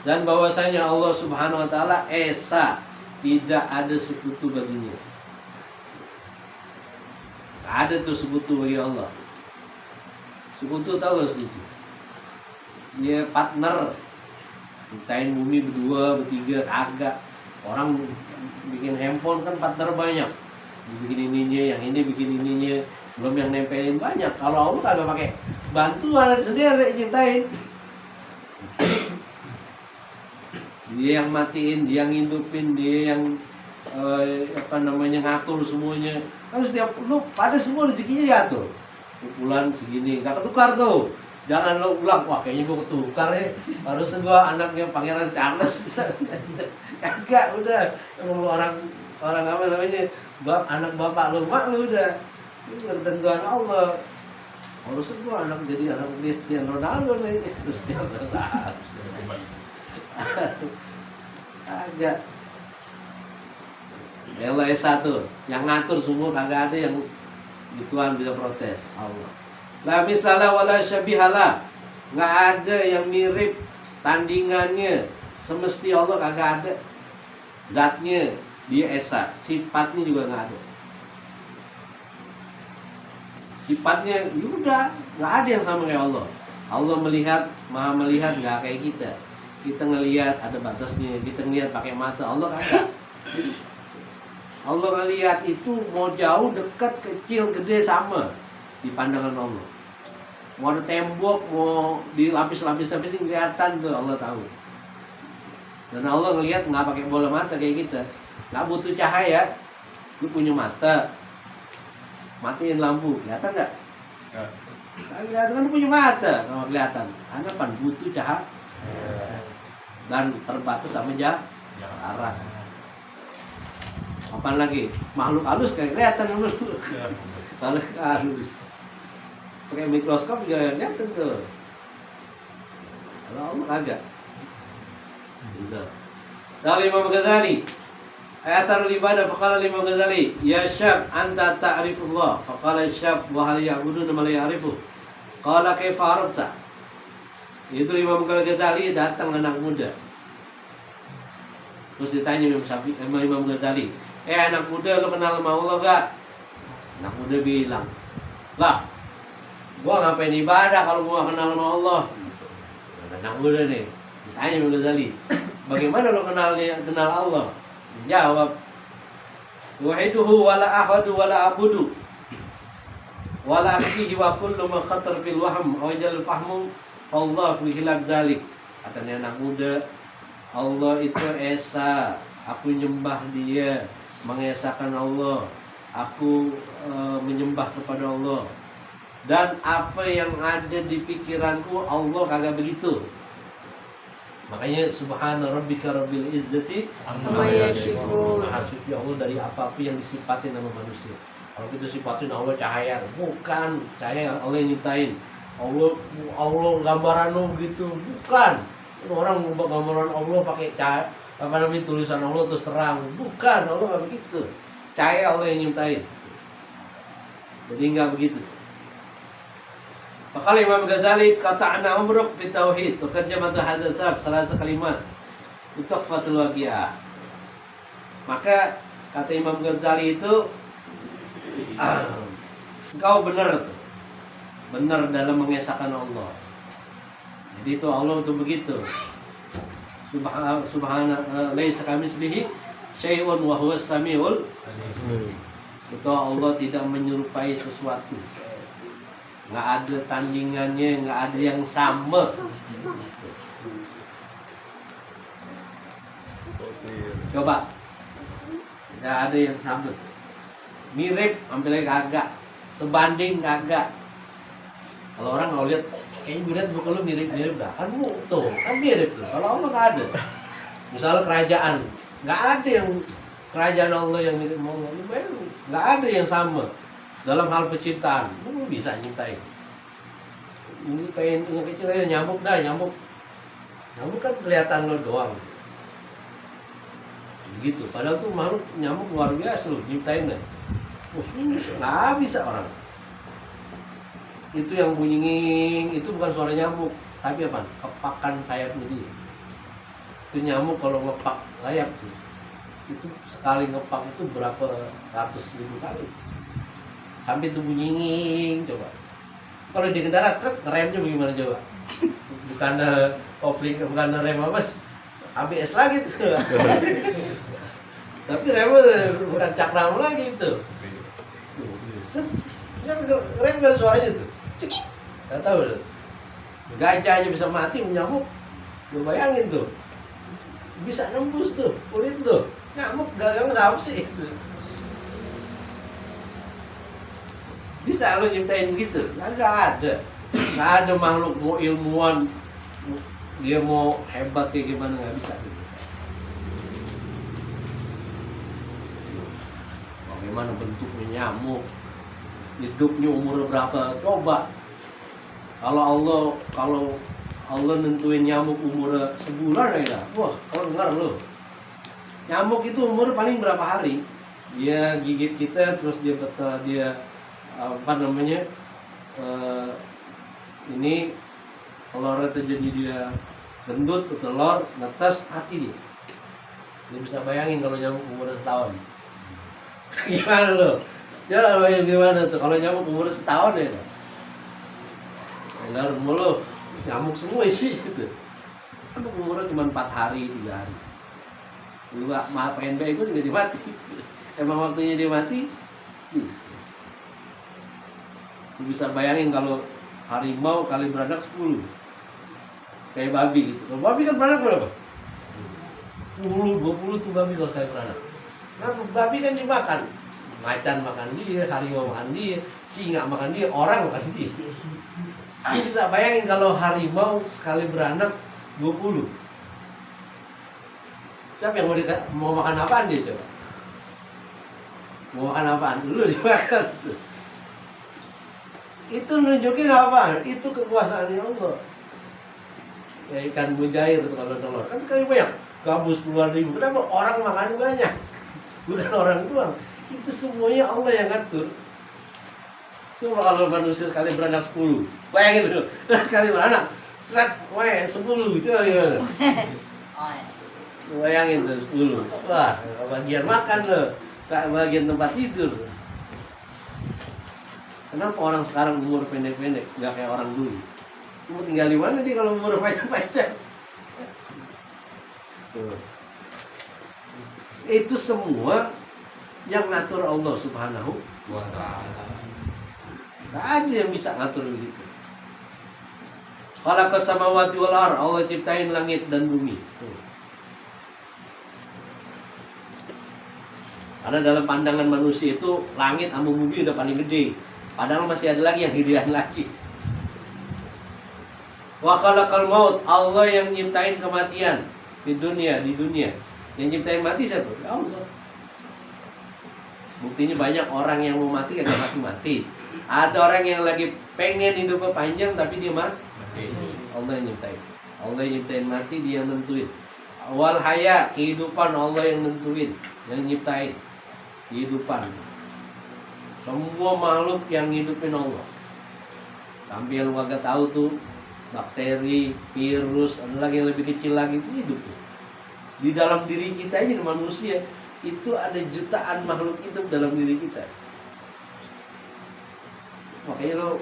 [SPEAKER 3] Dan bahwasanya Allah Subhanahu wa taala esa, tidak ada sekutu baginya. Ada tuh sekutu bagi Allah. Sekutu tahu gak sekutu? Dia partner. Ciptain bumi berdua, bertiga, kagak. Orang bikin handphone kan partner banyak. Bikin ininya, yang ini bikin ininya, belum yang nempelin banyak. Kalau Allah kagak pakai bantuan sendiri nyiptain. Dia yang matiin, dia yang ngidupin, dia yang ngatur semuanya. Kan setiap lu pada semua rezekinya diatur. Bulan segini, nggak ketukar tuh. Jangan lo ulang, wah kayaknya gua ketukar ya. Harus gua anaknya Pangeran Charles. Kagak, udah. Orang apa namanya? Anak bapak lu, mak lu udah. Ini ketentuan Allah. Harus gua anak jadi anak Cristiano Ronaldo nih. Cristiano Ronaldo. Agak. Allah satu, yang ngatur semua kagak ada yang Tuhan bisa protes Allah. La mislala wala syabihala. Enggak ada yang mirip tandingannya. Semesti Allah kagak ada. Zatnya dia esa, sifatnya juga enggak ada. Sifatnya udah enggak ada yang sama kayak Allah. Allah melihat, Maha melihat enggak kayak kita. Kita ngelihat ada batasnya, kita ngelihat pakai mata, Allah kagak. Allah ngelihat itu mau jauh, dekat, kecil, gede sama di pandangan Allah. Mau ada tembok, mau dilapis-lapis-lapis kelihatan tuh Allah tahu. Dan Allah ngelihat nggak pakai bola mata kayak kita, nggak butuh cahaya. Lu punya mata, matiin lampu, kelihatan nggak? Nggak kelihatan, kan lu punya mata, nggak kelihatan. Anda pan butuh cahaya dan terbatas sama jarak. Apaan lagi? Makhluk halus kayak kelihatan dulu. Makhluk halus. Pakai mikroskop juga kelihatan tuh. Kalau Allah kagak. Gitu. Dari Imam Ghazali. Ayatul ibadah faqala Imam Ghazali, "Ya syab anta ta'rifullah." Faqala syab wa hal ya'buduna ma la ya'rifu. Qala kaifa arafta? Itu Imam Ghazali datang anak muda. Terus ditanya Imam Ghazali, anak muda lo kenal sama Allah gak? Anak muda bilang, lah gua ngapain ibadah kalau gua kenal sama Allah? Anak muda nih ditanya Imam Ghazali, bagaimana lo kenal Allah? Jawab, wahiduhu wala ahadu wala abudu wala akhihi wa kullu ma khatar fil wahm wa jal fahmu Allah bihilab dzalik. Katanya anak muda, Allah itu esa, aku nyembah dia, mengesahkan Allah, aku menyembah kepada Allah. Dan apa yang ada di pikiranku Allah kagak begitu. Makanya subhana rabbika rabbil izzati
[SPEAKER 1] Amma yasifun.
[SPEAKER 3] Maha suci Allah dari apapun yang disipatin sama manusia. Kalau kita sipatin Allah cahaya, bukan cahaya Allah yang nyiptain. Allah gambaran lo gitu, bukan. Orang ngubah gambaran Allah pakai cahaya, apa namanya, tulisan Allah terus terang, bukan. Allah nggak begitu. Cahaya Allah yang nyiptain. Jadi nggak begitu. Maka Imam Ghazali kata ana umruk fi tauhid, terjemah hadatsab salah satu kalimat untuk fatul waqiah. Maka kata Imam Ghazali itu engkau benar tuh. Benar dalam mengesahkan Allah. Jadi itu Allah itu begitu. Subhana laisa kamitslihi syai'un wa huwas samiul alim. Itu Allah tidak menyerupai sesuatu. Nggak ada tandingannya, nggak ada yang sama. Coba, nggak ada yang sama. Mirip, hampir kagak. Sebanding kagak. Kalau orang kalau lihat, kayaknya gue lihat bukan lu mirip-mirip dah. Kan tuh, kan mirip tuh. Kalau Allah nggak ada. Misalnya kerajaan, nggak ada yang kerajaan Allah yang mirip Allah. Nggak ada yang sama. Dalam hal penciptaan, lu bisa nyiptain. Nyiptain yang kecil aja, nyamuk dah, nyamuk. Nyamuk kan kelihatan lo doang. Begitu. Padahal tuh makhluk nyamuk luar biasa lo nyiptain deh. Nggak bisa orang. Itu yang bunyi nging, itu bukan suara nyamuk, tapi apa? Kepakan sayapnya dia. Itu nyamuk kalau ngepak sayap tuh. Itu sekali ngepak itu berapa ratus ribu kali. Sampai tuh bunyi nging, coba. Kalau di kendaraan, remnya bagaimana coba? Bukan kopling, bukan rem apa? ABS lagi tuh. Tapi remnya bukan cakram lagi itu. Rem gak ada suaranya tuh. Gak tahu tuh. Gajah aja bisa mati, nyamuk. Lu bayangin tuh. Bisa nembus tuh, kulit tuh. Nyamuk gagang sama sih itu. Bisa lo nyiptain gitu? Nggak ada. Nggak ada makhluk mau ilmuwan, dia mau hebat kayak gimana, nggak bisa gitu. Bagaimana bentuknya nyamuk, hidupnya umur berapa? Coba. Kalau Allah nentuin nyamuk umur sebulan aja, wah, kau dengar lo. Nyamuk itu umur paling berapa hari? Dia gigit kita, terus dia apa namanya, ini telurnya terjadi dia gendut, telur, netes, mati dia. Dia bisa bayangin kalau nyamuk umur setahun. Gimana lo? Coba bayangin gimana tuh kalau nyamuk umur setahun ya? Telur mulu, nyamuk semua isi gitu. Nyamuk umurnya cuma 4 hari, 3 hari. Lu maaf pengen baik gue juga dimati. Emang waktunya dia mati. Lu bisa bayangin kalau harimau kali beranak 10. Kayak babi gitu. Kalau babi kan beranak berapa? 10, 20 tuh babi kalau kali beranak. Nah, babi kan dimakan. Macan makan dia, harimau makan dia, singa makan dia, orang makan dia. Lu bisa bayangin kalau harimau sekali beranak 20. Siapa yang mau makan apaan dia coba? Mau makan apaan? Dulu dimakan tuh. Itu nunjukin apa? Itu kekuasaan Allah. Ya ikan mujair itu kalau telur. Kan sekali banyak. Gabus puluhan ribu. Kenapa orang makan banyak? Bukan orang doang. Itu semuanya Allah yang ngatur. Coba kalau manusia sekali beranak 10. Bayangin dulu. Sekali beranak. Seret, 10. Coba gimana? Bayangin tuh 10. Wah, bagian makan loh. Bagian tempat tidur. Kenapa orang sekarang umur pendek-pendek, nggak kayak orang dulu? Mau tinggal di mana dia kalau umur panjang-panjang? Itu semua yang ngatur Allah Subhanahu wa Ta'ala. Nggak ada yang bisa ngatur begitu. Khalaqas samawati wal ardh, Allah ciptain langit dan bumi. Karena dalam pandangan manusia itu langit sama bumi udah paling gede. Padahal masih ada lagi yang gedean lagi. Wa khalaqal maut, Allah yang nyiptain kematian di dunia. Yang nyiptain mati siapa? Allah. Buktinya banyak orang yang mau mati kagak mati-mati. Ada orang yang lagi pengen hidupnya panjang tapi dia mati. Allah yang nyiptain. Allah yang nyiptain mati, dia yang nentuin. Wal haya, kehidupan Allah yang nentuin, yang nyiptain kehidupan. Semua makhluk yang hidupin Allah. Sampai yang kagak tahu tuh bakteri, virus, ada lagi yang lebih kecil lagi itu hidup tuh. Di dalam diri kita ini manusia itu ada jutaan makhluk hidup dalam diri kita. Makanya lo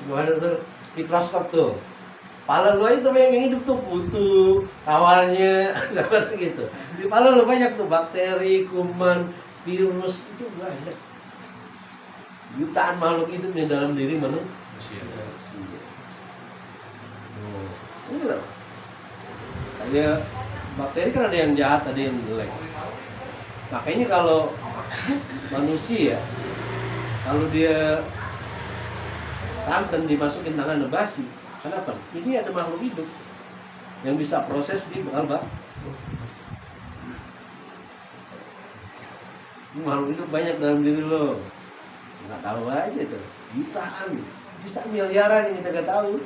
[SPEAKER 3] gimana tuh mikroskop tuh. Pala lu itu banyak yang hidup tuh butuh awalnya gitu. Di pala lu banyak tuh bakteri, kuman, virus itu banyak. Jutaan makhluk hidup di dalam diri manusia. Ini loh. Kayak bakteri kan ada yang jahat, ada yang jelek. Makanya kalau manusia, kalau dia santan dimasukin tangan basi, kenapa? Ini ada makhluk hidup yang bisa proses di apa? Makhluk hidup banyak dalam diri lo. Nggak tahu aja tuh. Jutaan, bisa miliaran yang kita nggak tahu.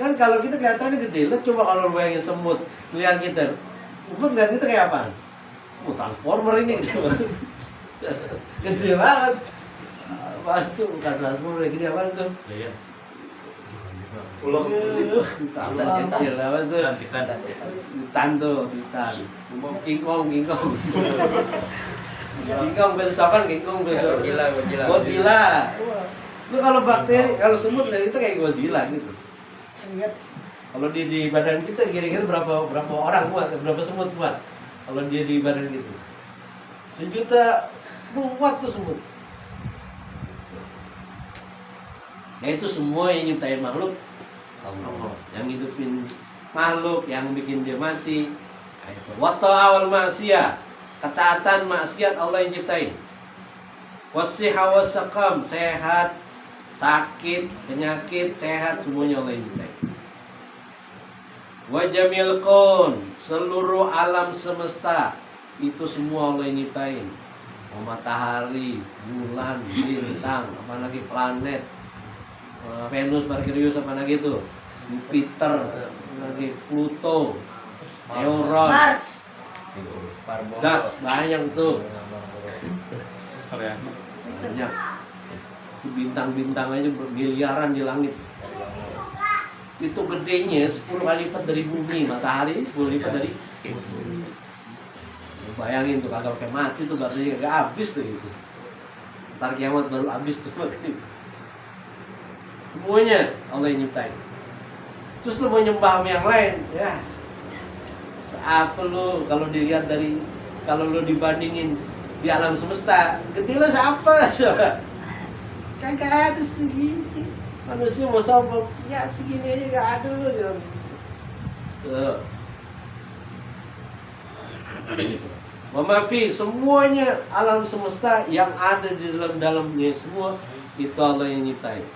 [SPEAKER 3] Kan kalau kita kelihatannya gede, lo coba kalau lo bayangin semut, lihat kita, semut lihat kita kayak apa? Transformer ini gede banget. Gede banget. Pas tuh bukan transformer, gede banget tuh.
[SPEAKER 2] Iya.
[SPEAKER 3] Ulang kecil apa tuh? Titan tuh, Titan. King Kong besok apa? King Kong besok. Godzilla. Lu kalau bakteri, kalau semut dari itu kayak Godzilla gitu. Kalau dia di badan kita kira-kira berapa orang muat, berapa semut muat? Kalau dia di badan gitu, 1 juta muat tuh semut. Ya itu semua yang nyiptain makhluk Allah, yang hidupin makhluk, yang bikin dia mati. Wa ta'awal ma'siyah, ketaatan maksiat Allah yang nyiptain. Wasiha wasaqam, sehat, sakit, penyakit, sehat, semuanya Allah yang nyiptain. Wa jamil kaun, seluruh alam semesta itu semua Allah yang nyiptain. Matahari, bulan, bintang, apalagi planet, Venus, Merkurius, apa lagi itu, Jupiter, lagi Pluto, Euron,
[SPEAKER 1] Mars,
[SPEAKER 3] gas banyak tuh, banyak. Itu bintang-bintang aja bermiliaran di langit. Itu gedenya 10 kali lipat dari bumi, matahari 10 lipat dari bumi. Bayangin tuh kagak kayak mati tuh berarti kagak habis tuh gitu. Ntar kiamat baru habis tuh mati. Semuanya Allah yang nyiptain. Terus lu mau nyembah sama yang lain, ya. Apa lu kalau dilihat dari, kalau lu dibandingin di alam semesta, gede lu siapa? Kagak ada segini. Manusia mau sombong, ya segini aja gak ada lu di alam semesta. Tuh. Mamafi, semuanya alam semesta yang ada di dalamnya semua itu Allah yang nyiptain.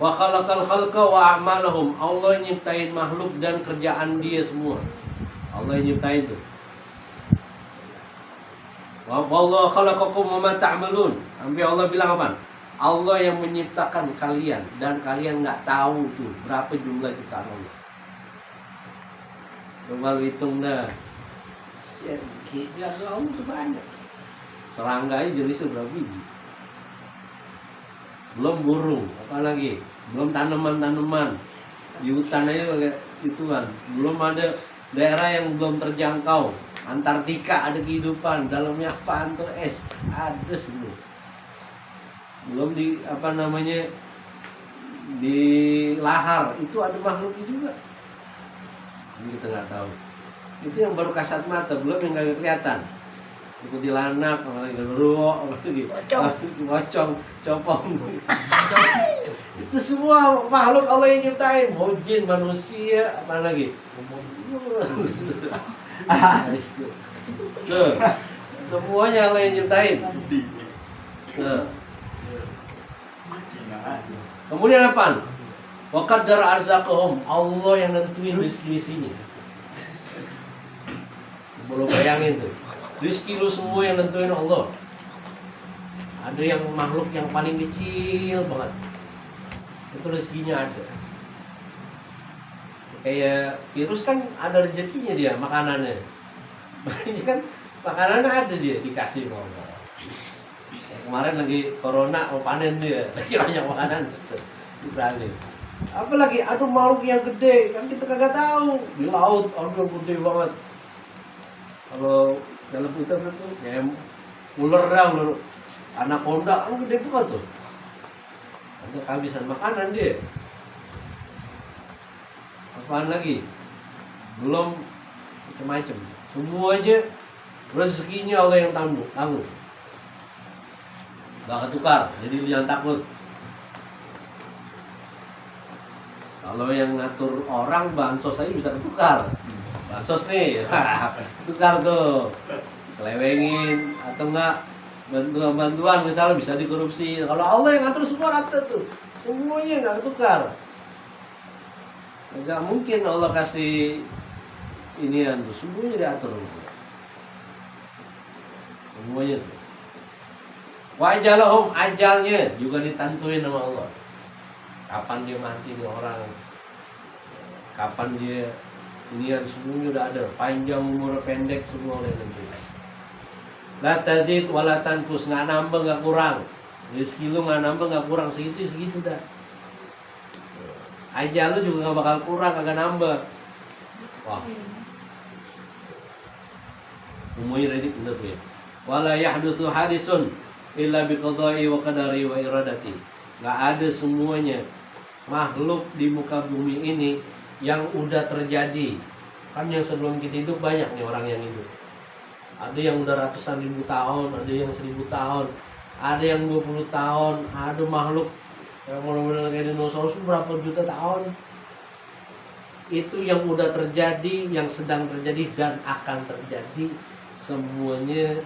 [SPEAKER 3] Wa khalaqal khalqa wa a'malahum, Allah yang nyiptain makhluk dan kerjaan dia semua. Allah yang nyiptain itu. Wa wallahu khalaqakum wa ma ta'malun. Sampai Allah bilang apa? Allah yang menciptakan kalian dan kalian nggak tahu tuh berapa jumlah ciptaan Allah. Coba hitung dah. Sekian Allah tuh banyak. Serangga aja jenisnya berapa biji? Belum burung, apa lagi? Belum tanaman-tanaman. Di hutan aja itu kan. Belum ada daerah yang belum terjangkau. Antartika ada kehidupan, dalamnya apaan tuh es? Ada semua. Belum di apa namanya? Di lahar itu ada makhluknya juga. Ini kita nggak tahu. Itu yang baru kasat mata, belum yang nggak kelihatan. Seperti lanak, geruwo, ngocong, copong. Itu semua makhluk Allah yang nyiptain. Mau jin, manusia, apa lagi? Tuh, semuanya Allah yang nyiptain. Tuh. Kemudian apa? Wa qaddara arzaqahum, Allah yang nentuin rezeki-rezekinya. Belum bayangin tuh. Rezeki lu semua yang nentuin Allah. Ada yang makhluk yang paling kecil banget. Itu rezekinya ada. Kayak virus kan ada rezekinya dia, makanannya. Ini kan makanannya ada dia dikasih sama Allah. Kemarin lagi corona mau panen dia, lagi banyak makanan misalnya. Apalagi aduh makhluk yang gede kan kita kagak tahu di laut, aduh gede banget. Kalau dalam hutan itu kayak ular dah, ular anaconda kan gede banget tuh. Ada kehabisan makanan dia. Apaan lagi? Belum macam-macam. Semua aja rezekinya Allah yang tanggung. Gak ketukar, jadi jangan takut. Kalau yang ngatur orang, bansos aja bisa ketukar. Bansos nih, tukar tuh. Selewengin atau enggak bantuan misalnya bisa dikorupsi. Kalau Allah yang ngatur semua rata tuh, semuanya nggak ketukar. Nggak mungkin Allah kasih inian tuh, semuanya diatur. Semuanya tuh. Wajalahum, ajalnya juga ditentuin sama Allah. Kapan dia mati nih orang, kapan dia inian, semuanya udah ada. Panjang umur pendek semua oleh nentuin. La tazid wa la tanqus, nggak nambah nggak kurang. Rezeki lu nggak nambah nggak kurang, segitu dah. Ajal lu juga nggak bakal kurang, kagak nambah. Wah. Semuanya ready bener tuh ya. Wala yahdutsu hadisun illa biqada'i wa qadari wa iradati. Nggak ada semuanya makhluk di muka bumi ini yang udah terjadi. Kan yang sebelum kita hidup banyak nih orang yang hidup. Ada yang udah ratusan ribu tahun, ada yang 1000 tahun, ada yang 20 tahun, ada makhluk yang benar-benar kayak dinosaurus berapa juta tahun. Itu yang udah terjadi, yang sedang terjadi dan akan terjadi, semuanya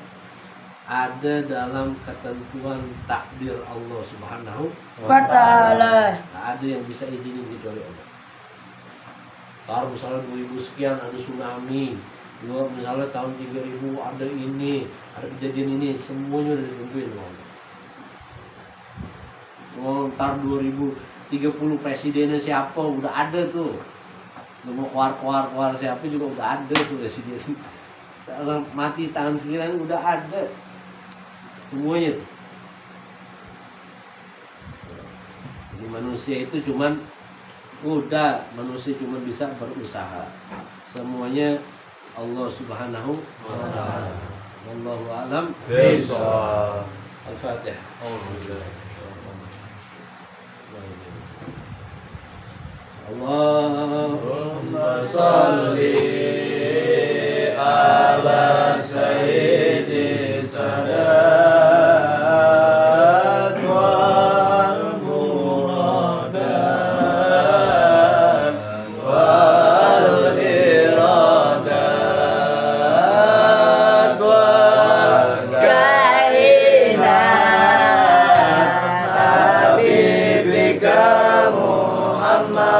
[SPEAKER 3] ada dalam ketentuan takdir Allah Subhanahu wa Ta'ala. Nggak ada yang bisa izinin kecuali Allah. Kalau misalnya 2000 sekian ada tsunami, misalnya tahun 3000 ada ini, ada kejadian ini, semuanya udah ditentuin Allah. Mau ntar 2030 presidennya siapa udah ada tuh. Mau keluar siapa juga udah ada tuh presiden. Sekarang mati tahun sekian udah ada semuanya. Jadi manusia itu cuman manusia cuma bisa berusaha. Semuanya Allah Subhanahu wa Ta'ala. Wallahu a'lam bishawab. Al-Fatihah. Allahumma salli ala sayyidi sadat wal muradat wal iradat wal kainat habibika Muhammad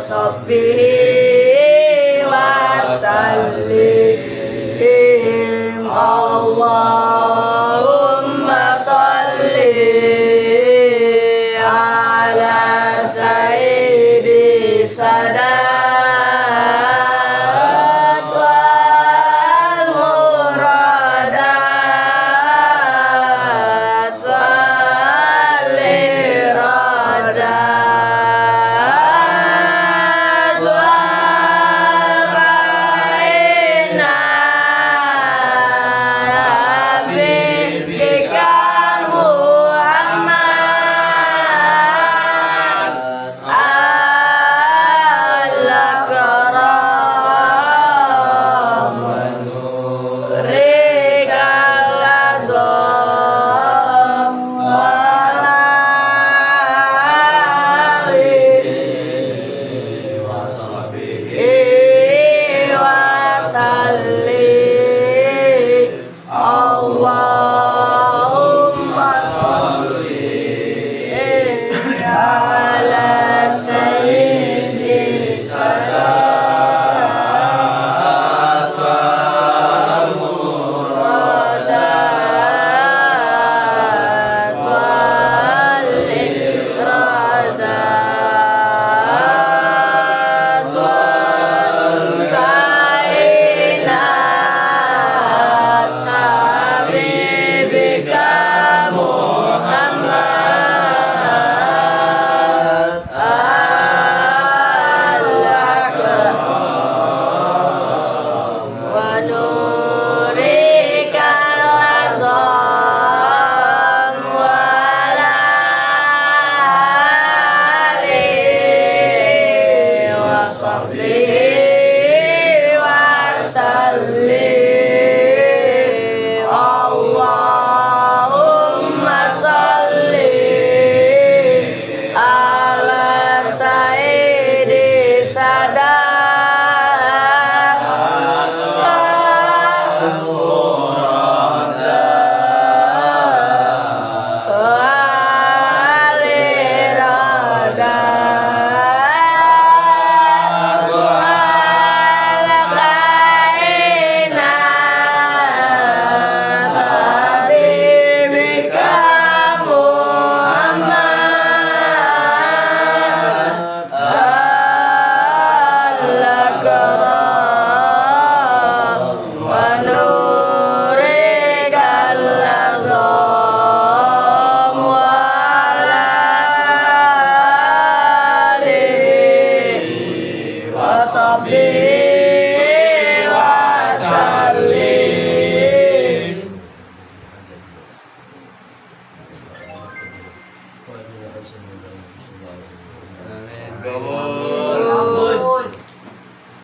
[SPEAKER 1] sahbihi wa sallim. Allahumma salli ala sayyidi sadat wal muradat wal iradat wal kainat bika Muhammad al-karam nurikal azam wal alihi wa sahbihi wa sallim. Allahumma salli ala sayyidi sadat wal muradat wal iradat wal kainat habibika Muhammad al-akram wa nurikal azam wal alihi wa sahbihi wa sallim. Allahumma salli ala sayyidi sadat wal muradat wal iradat wal kainat habibika Muhammad al-akram wa nurikal azam wal alihi wa sahbihi